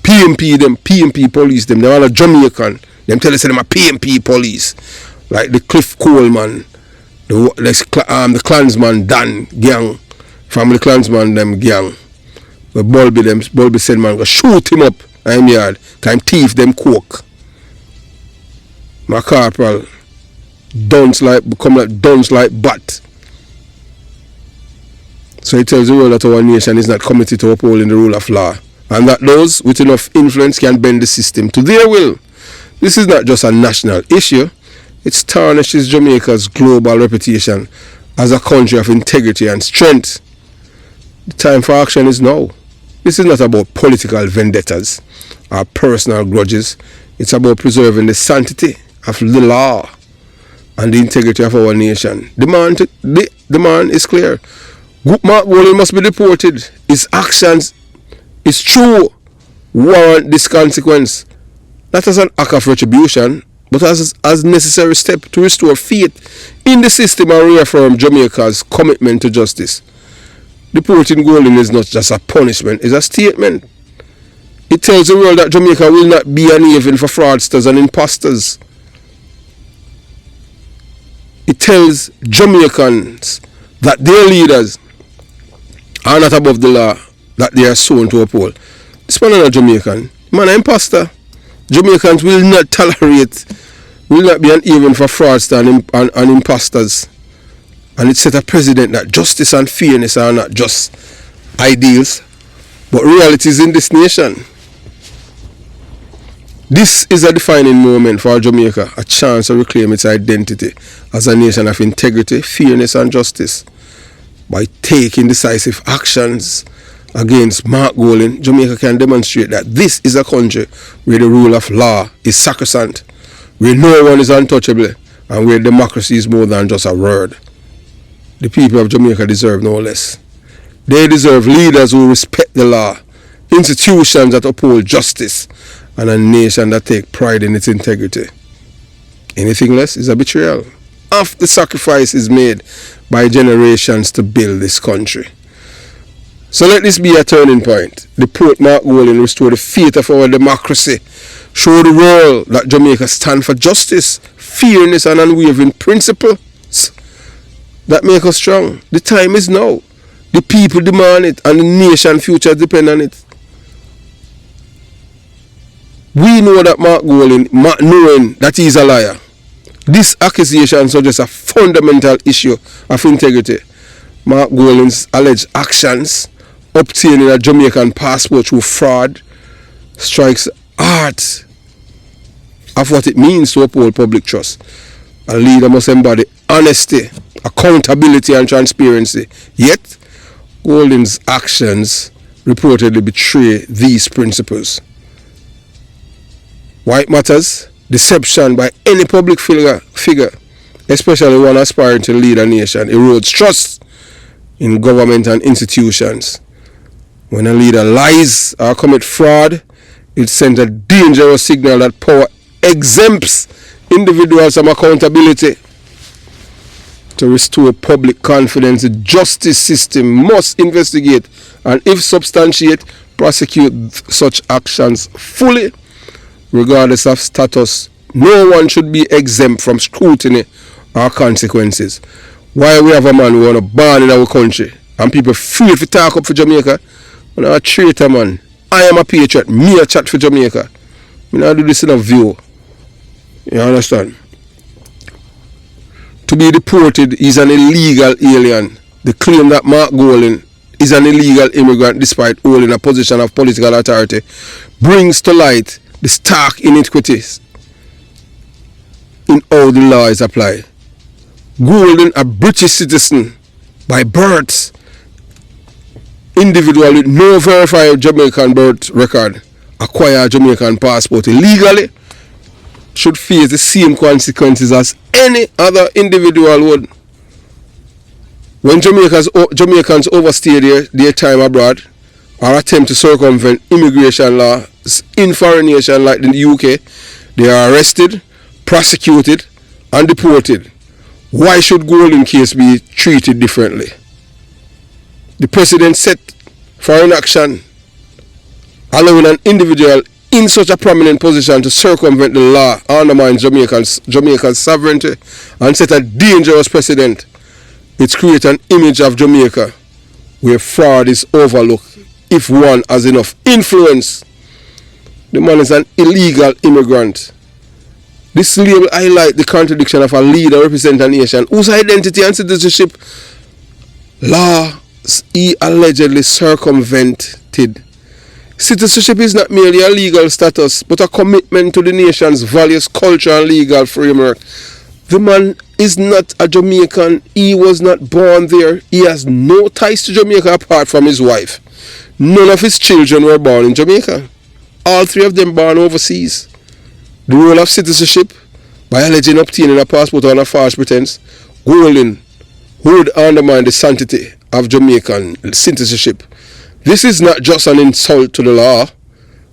PMP police them. They're all a Jamaican. Them tell us them a PMP police. Like the Cliff Coleman, the Klansman Dan gang. Family Klansman them gang. The Bulby said man go shoot him up in the yard. Because him thief them coke. My corporal. Become like dunce like bat. So it tells the world that our nation is not committed to upholding the rule of law, and that those with enough influence can bend the system to their will. This is not just a national issue, it tarnishes Jamaica's global reputation as a country of integrity and strength. The time for action is now. This is not about political vendettas or personal grudges. It's about preserving the sanctity of the law and the integrity of our nation. The demand is clear. Mark Wallen must be deported. His actions, his true, warrant this consequence. Not as an act of retribution, but as necessary step to restore faith in the system and reaffirm Jamaica's commitment to justice. Deporting Golden is not just a punishment, it's a statement. It tells the world that Jamaica will not be an haven for fraudsters and imposters. It tells Jamaicans that their leaders are not above the law that they are sworn to uphold. This man is not Jamaican. Man, an imposter. Jamaicans will not tolerate, will not be an haven for fraudsters and imposters. And it set a precedent that justice and fairness are not just ideals, but realities in this nation. This is a defining moment for Jamaica, a chance to reclaim its identity as a nation of integrity, fairness and justice. By taking decisive actions against Mark Golden, Jamaica can demonstrate that this is a country where the rule of law is sacrosanct, where no one is untouchable, and where democracy is more than just a word. The people of Jamaica deserve no less. They deserve leaders who respect the law, institutions that uphold justice, and a nation that take pride in its integrity. Anything less is a betrayal of the sacrifices made by generations to build this country. So let this be a turning point. Deport Mark Golden, restore the faith of our democracy, show the world that Jamaica stands for justice, fairness and unwavering principles that make us strong. The time is now. The people demand it and the nation's future depend on it. We know that Mark Golden, knowing that he is a liar. This accusation suggests a fundamental issue of integrity. Mark Golden's alleged actions, obtaining a Jamaican passport through fraud, strikes heart of what it means to uphold public trust. A leader must embody honesty, accountability and transparency. Yet, Golden's actions reportedly betray these principles. White matters, deception by any public figure, especially one aspiring to lead a nation, erodes trust in government and institutions. When a leader lies or commits fraud, it sends a dangerous signal that power exempts individuals from accountability. To restore public confidence, the justice system must investigate and, if substantiate, prosecute such actions fully, regardless of status. No one should be exempt from scrutiny or consequences. Why we have a man who want to ban in our country and people free to talk up for Jamaica? I'm not a traitor, man. I am a patriot. Me a chat for Jamaica. I don't do this in a view. You understand? to be deported is an illegal alien. The claim that Mark Golding is an illegal immigrant despite holding a position of political authority brings to light the stark inequities in how the law is applied. Golding, a British citizen by birth, individual with no verified Jamaican birth record, acquire a Jamaican passport illegally, should face the same consequences as any other individual would. When Jamaicans overstay their time abroad or attempt to circumvent immigration laws in foreign nations like the UK, they are arrested, prosecuted, and deported. Why should Golding case be treated differently? The president set for an action allowing an individual in such a prominent position to circumvent the law undermines Jamaica's sovereignty and set a dangerous precedent. It creates an image of Jamaica where fraud is overlooked if one has enough influence. The man is an illegal immigrant. This label highlights the contradiction of a leader representing a nation whose identity and citizenship laws he allegedly circumvented. Citizenship is not merely a legal status, but a commitment to the nation's values, culture, and legal framework. The man is not a Jamaican. He was not born there. He has no ties to Jamaica apart from his wife. None of his children were born in Jamaica. All three of them born overseas. The role of citizenship, by allegedly obtaining a passport on a false pretense, Golding would undermine the sanctity of Jamaican citizenship. This is not just an insult to the law,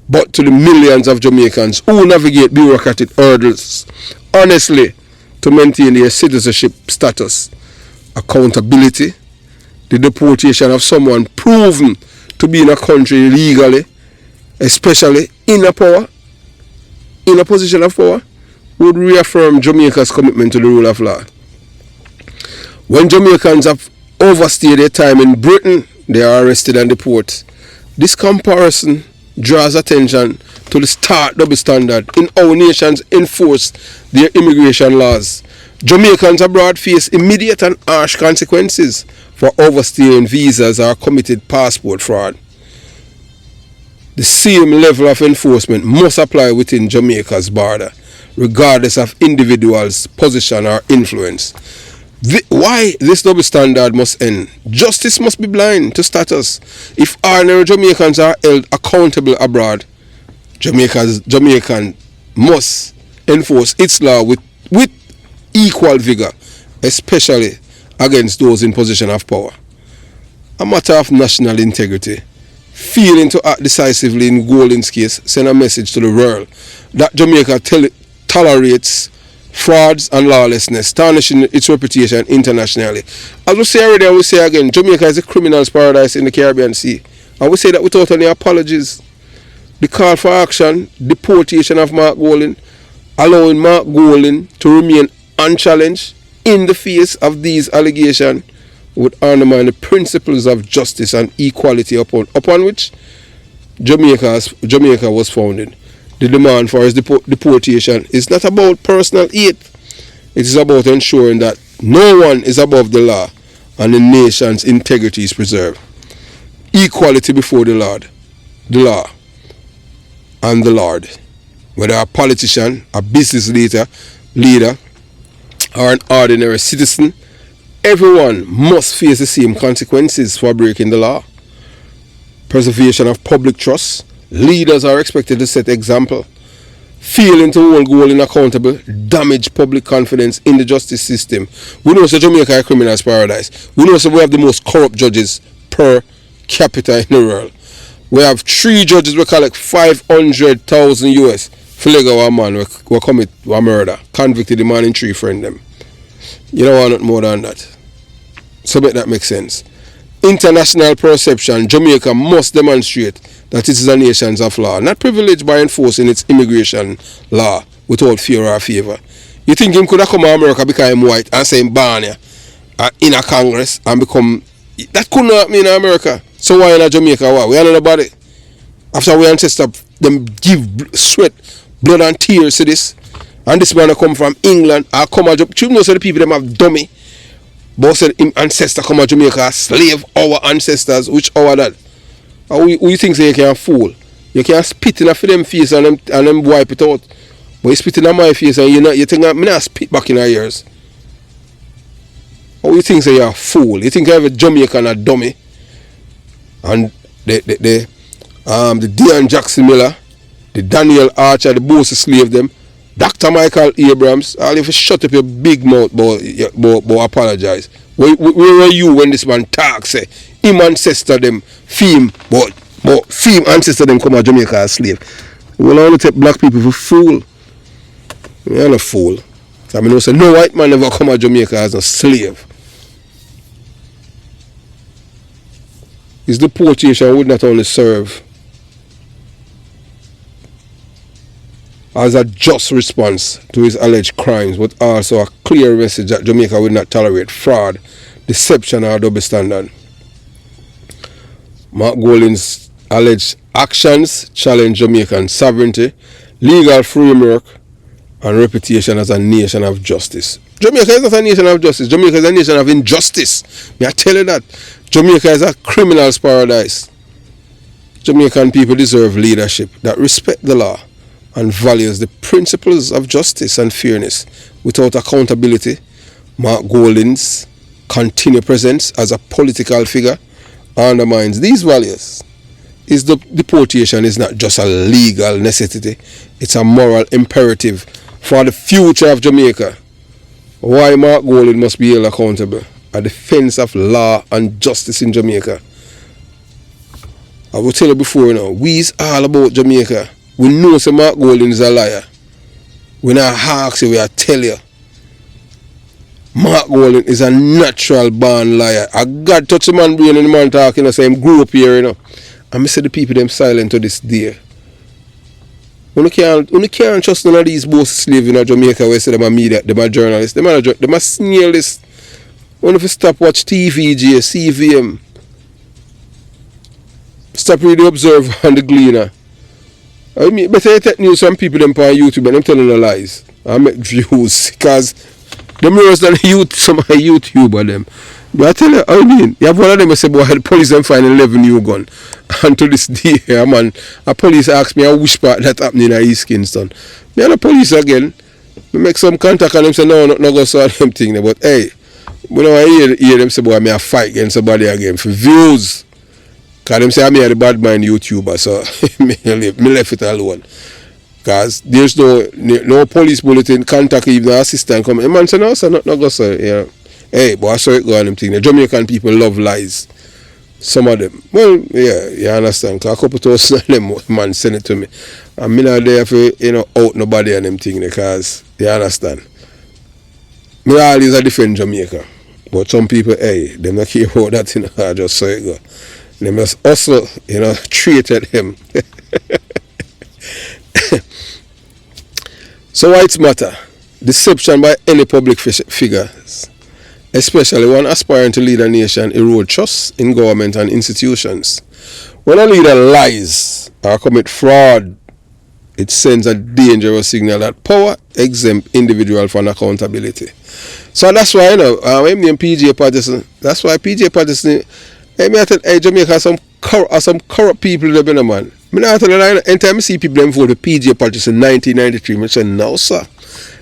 but to the millions of Jamaicans who navigate bureaucratic hurdles honestly to maintain their citizenship status. Accountability, the deportation of someone proven to be in a country illegally, especially in a position of power, would reaffirm Jamaica's commitment to the rule of law. When Jamaicans have overstayed their time in Britain, they are arrested and deported. This comparison draws attention to the stark double standard in how nations enforce their immigration laws. Jamaicans abroad face immediate and harsh consequences for overstaying visas or committed passport fraud. The same level of enforcement must apply within Jamaica's border, regardless of individuals' position or influence. Why this double standard must end? Justice must be blind to status. If ordinary Jamaicans are held accountable abroad, Jamaican must enforce its law with equal vigor, especially against those in position of power. A matter of national integrity. Failing to act decisively in Golding's case send a message to the world that Jamaica tolerates frauds and lawlessness, tarnishing its reputation internationally. As we say already and we say again, Jamaica is a criminal's paradise in the Caribbean Sea. And we say that without any apologies. The call for action, deportation of Mark Golding, allowing Mark Golding to remain unchallenged in the face of these allegations, would undermine the principles of justice and equality upon which Jamaica was founded. The demand for his deportation is not about personal hate. It is about ensuring that no one is above the law and the nation's integrity is preserved. Equality before the law and the Lord. Whether a politician, a business leader, or an ordinary citizen, everyone must face the same consequences for breaking the law. Preservation of public trust. Leaders are expected to set example. Failing to hold Golding accountable damage public confidence in the justice system. We know that Jamaica is a criminal's paradise. We know that we have the most corrupt judges per capita in the world. We have 3 judges who collect $500,000 US for legal a man who commit a murder, convicted the man in 3 friend them. You don't want nothing more than that. So make that make sense. International perception, Jamaica must demonstrate that it is a nation of law, not privileged by enforcing its immigration law without fear or favor. You think him could have come to America because I'm white and say him born here in a Congress and become... That couldn't happen in America. So why in Jamaica? Why? We are nobody. After we ancestors them give sweat, blood and tears to this, And this man come from England, I come out, you know, so the people them have dummy. But said him ancestor come out Jamaica, slave our ancestors, which our that? Who you think say you can fool? You can spit in a for them face and them wipe it out. But you spit in my face and you think I'm not spit back in our ears. How you think say you're a fool? You think every Jamaican a dummy? And the Dean Jackson Miller, the Daniel Archer, the Bosa slave them, Dr. Michael Abrams, all if you shut up your big mouth, but apologize. Where were you when this man talks? Say him ancestor them, fame, but fame ancestor them come out Jamaica as slave. Well, I only take black people for fool. You're not a fool. So I mean, say no white man never come out Jamaica as a slave. His deportation would not only serve as a just response to his alleged crimes, but also a clear message that Jamaica would not tolerate fraud, deception, or double standard. Mark Golding's alleged actions challenge Jamaican sovereignty, legal framework, and reputation as a nation of justice. Jamaica is not a nation of justice. Jamaica is a nation of injustice. May I tell you that? Jamaica is a criminal's paradise. Jamaican people deserve leadership that respect the law and values the principles of justice and fairness. Without accountability, Mark Golding's continued presence as a political figure undermines these values. His deportation is not just a legal necessity, it's a moral imperative for the future of Jamaica. Why Mark Golding must be held accountable? A defense of law and justice in Jamaica. I will tell you before now, we is all about Jamaica. We know say Mark Golding is a liar. We not ask you, we are tell you. Mark Golding is a natural born liar. I God touch the man brain and the man talking, the same grew up here, you know. And I say the people them silent to this day. You can't trust none of these both slaves in Jamaica where say them are media, them are journalists, them are snailists. If you stop watch TVJ, CVM. Stop read the Observer and the Gleaner. I mean, better you take news from people them on YouTube and them telling the lies. I make views because them worse than some of YouTuber them. But I tell you, I mean, you have one of them who say, boy, the police them find 11 new gun. And to this day, man, a police asked me a which part that happened in East Kingston. Me and the police again, we make some contact and them say, no go saw them thing. But hey, when I hear them say, boy, I fight against somebody again for views. Because them say I'm a bad mind YouTuber, so me left it alone. Because there's no police bulletin, contact even the assistant come. The man say, no, sir, not go, sir. Yeah. Hey, but I saw it go on them thing. The Jamaican people love lies. Some of them. Well, yeah, you understand. Because a couple thousand of them, man, send it to me. And me not there for, out nobody on them thing, because, you understand. Me always a defend Jamaica. But some people, hey, they not care about that, I just saw it go. They must also, treated him. So why it matter? Deception by any public figures, especially one aspiring to lead a nation, erode trust in government and institutions. When a leader lies or commit fraud, it sends a dangerous signal that power exempt individual from accountability. So that's why, I'm named PJ Patterson. That's why PJ Patterson, hey, Jamaica has some corrupt people there, man. I tell you, anytime I see people them vote for PJ Patterson in 1993, I say, no, sir.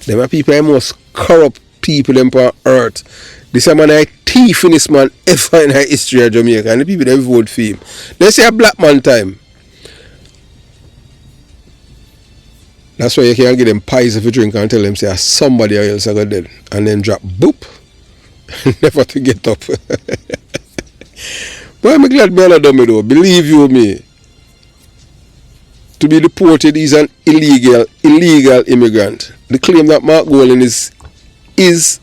Them are people, the most corrupt people them on earth. This man is a thief in this man ever in the history of Jamaica, and the people them vote for him. They say a black man time. That's why you can't give them pies if you drink and tell them say somebody else are dead, and then drop boop, never to get up. But I'm glad me done me though. Believe you me. To be deported is an illegal immigrant. The claim that Mark Golding is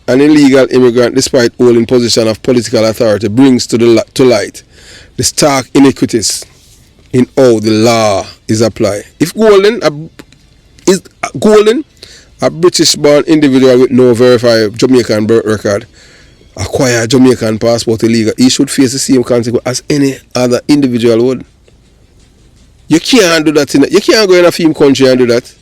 an illegal immigrant despite holding position of political authority brings to light the stark inequities in how the law is applied. If Golding, a British-born individual with no verified Jamaican birth record, acquire a Jamaican passport illegal, he should face the same consequence as any other individual would. You can't do that. You can't go in a film country and do that.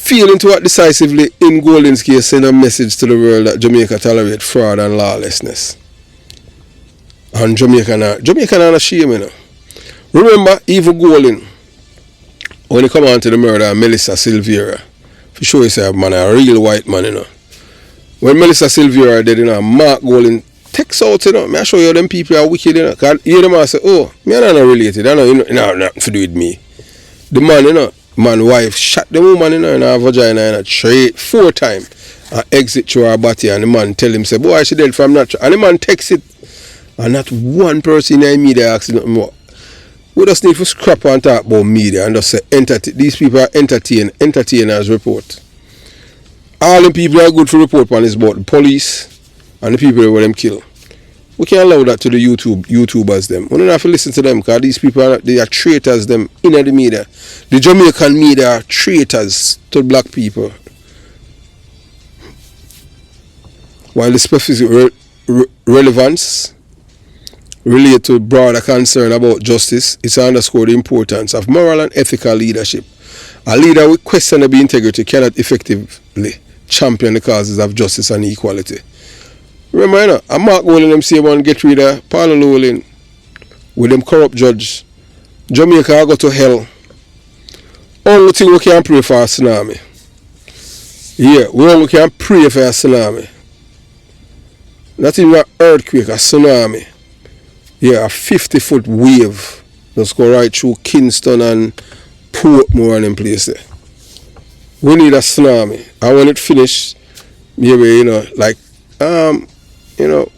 failing to act decisively in Golding's case send a message to the world that Jamaica tolerate fraud and lawlessness. And Jamaica not ashamed, you know. Remember, even Golding, when he come on to the murder of Melissa Silvera, for sure he say, man, a real white man, you know. When Melissa Silvera did, you know, Mark Golding text out, you know, I show you them people are wicked, you know. Because you hear them and say, oh, me and I not related, I know, you know, nothing to do with me. The man, you know, man wife shot the woman, you know, in her vagina, you know, 4 times and exit through her body, and the man tell him, say, boy, she dead from natural. And the man text it, and not one person in the media asks nothing more. We just need to scrap and talk about media and just say, these people are entertainers report. All the people are good for report on is about the police and the people who them kill. We can't allow that to the YouTubers them. We don't have to listen to them because these people they are traitors them in the media. The Jamaican media are traitors to black people. While the specific relevance relate to broader concern about justice, it's underscored the importance of moral and ethical leadership. A leader with questionable integrity cannot effectively champion the causes of justice and equality. Remember, you know, a Mark Golding them say one get rid of Paul Lowling with them corrupt judge. Jamaica go to hell. Only thing we can pray for a tsunami. Yeah, we only can pray for a tsunami. Not even an earthquake, a tsunami. Yeah, a 50-foot wave just go right through Kingston and Portmore and them places. We need a tsunami. And when it finish, maybe, you know, like, you know,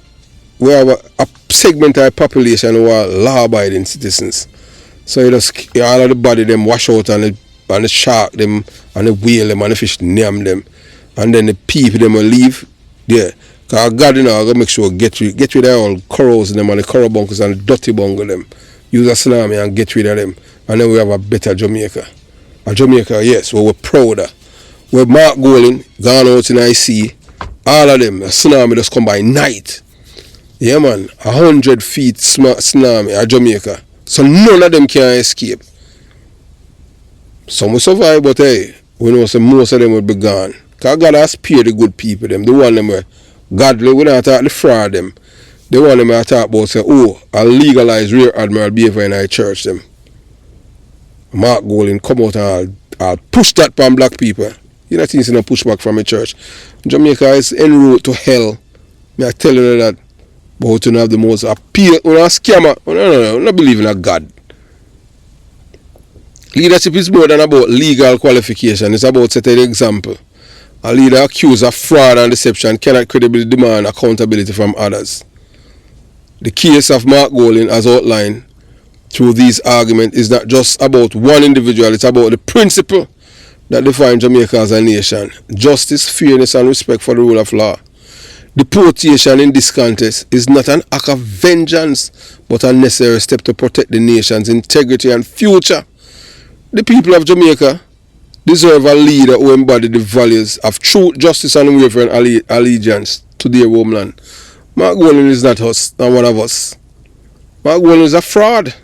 we have a segment of the population who are law-abiding citizens. So you just, all of the body them wash out and the shark them and the whale them and the fish name them. And then the people them will leave there. Because God, you know, I gotta make sure get rid of all corals in them and the coral bunkers and the dirty bunker them. Use a tsunami and get rid of them. And then we have a better Jamaica. A Jamaica, yes, we're prouder. Where Mark Golding gone out in the sea, all of them, a tsunami just come by night. Yeah, man, 100 feet tsunami at Jamaica. So none of them can escape. Some will survive, but hey, we know so most of them will be gone. Because God has spared the good people, them. The one them were godly, we don't talk the fraud them. The one them I talk about say, oh, I legalize rear admiral behavior in our church them. Mark Golding come out and I'll push that from black people. You know things in a pushback from a church. Jamaica is en route to hell. I tell you that. But we don't have the most appeal. We're not a scammer. No, not believe in a God. Leadership is more than about legal qualification. It's about setting an example. A leader accused of fraud and deception cannot credibly demand accountability from others. The case of Mark Golding, as outlined through these arguments, is not just about one individual. It's about the principle that define Jamaica as a nation: justice, fairness, and respect for the rule of law. Deportation in this context is not an act of vengeance, but a necessary step to protect the nation's integrity and future. The people of Jamaica deserve a leader who embodies the values of truth, justice, and unwavering allegiance to their homeland. Mark Golding is not us, not one of us. Mark Golding is a fraud.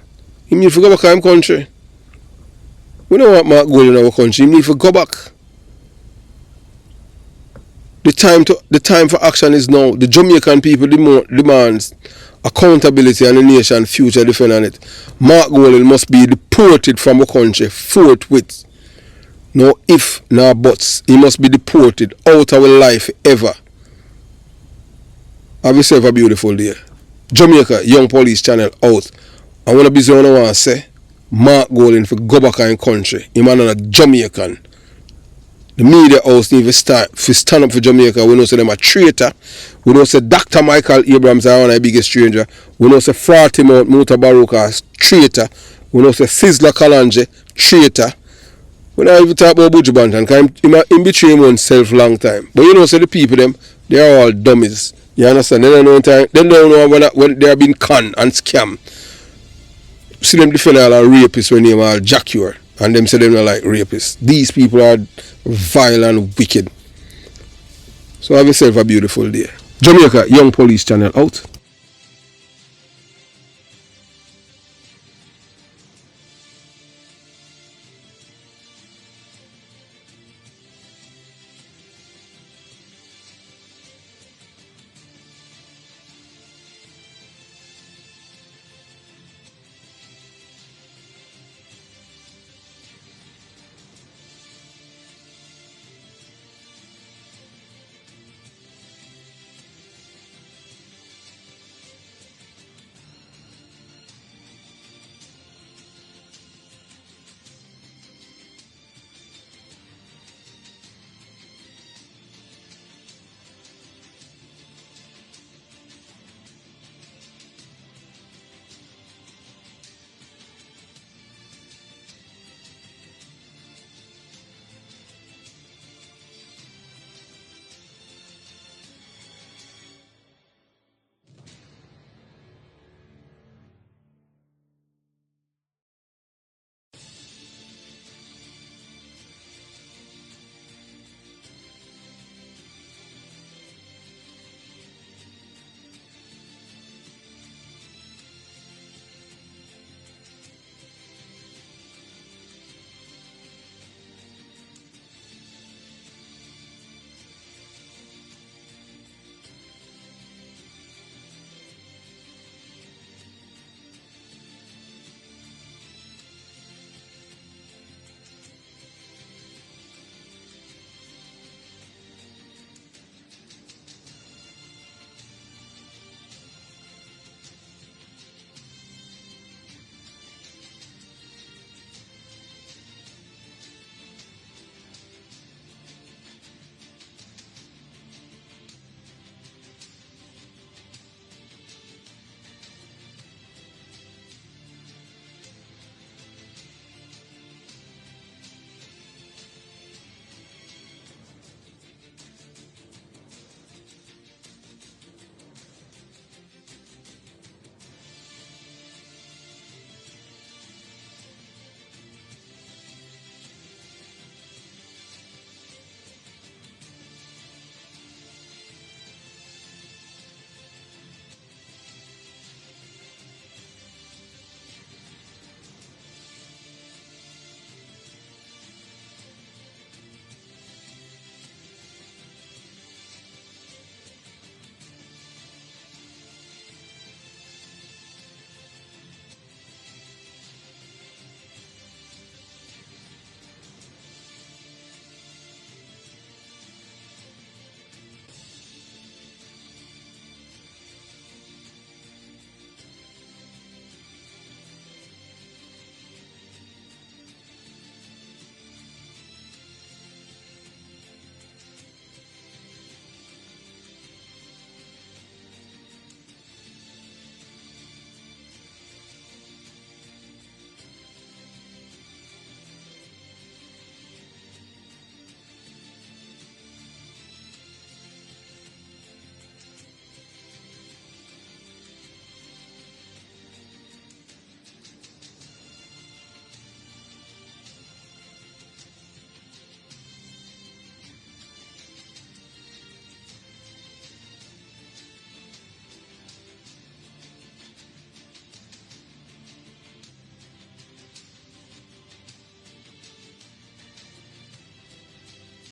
He need to go back to his country. We don't want Mark Golding in our country. He need to go back. The time for action is now. The Jamaican people demands accountability and the nation's future defending it. Mark Golding must be deported from our country forthwith. No if, no buts. He must be deported out of our life ever. Have yourself a beautiful day. Jamaica Young Police Channel out. I want to be the one who want to say, Mark Golding for go back in country. He man a Jamaican. The media house need to stand up for Jamaica. We know say them a traitor. We know say Dr. Michael Abrams is one of the biggest stranger. We know say Fatima Mutabaruka is traitor. We know say Sizzler Kalanje traitor. We don't even talk about Buju Banton because he betrayed himself long time. But you know say the people them, they are all dummies. You understand? They don't know time. They don't know when they are being conned and scammed. See them defend all rapists when they are Jacure. And them say them not like rapists. These people are vile and wicked. So have yourself a beautiful day. Jamaica Young Police Channel out.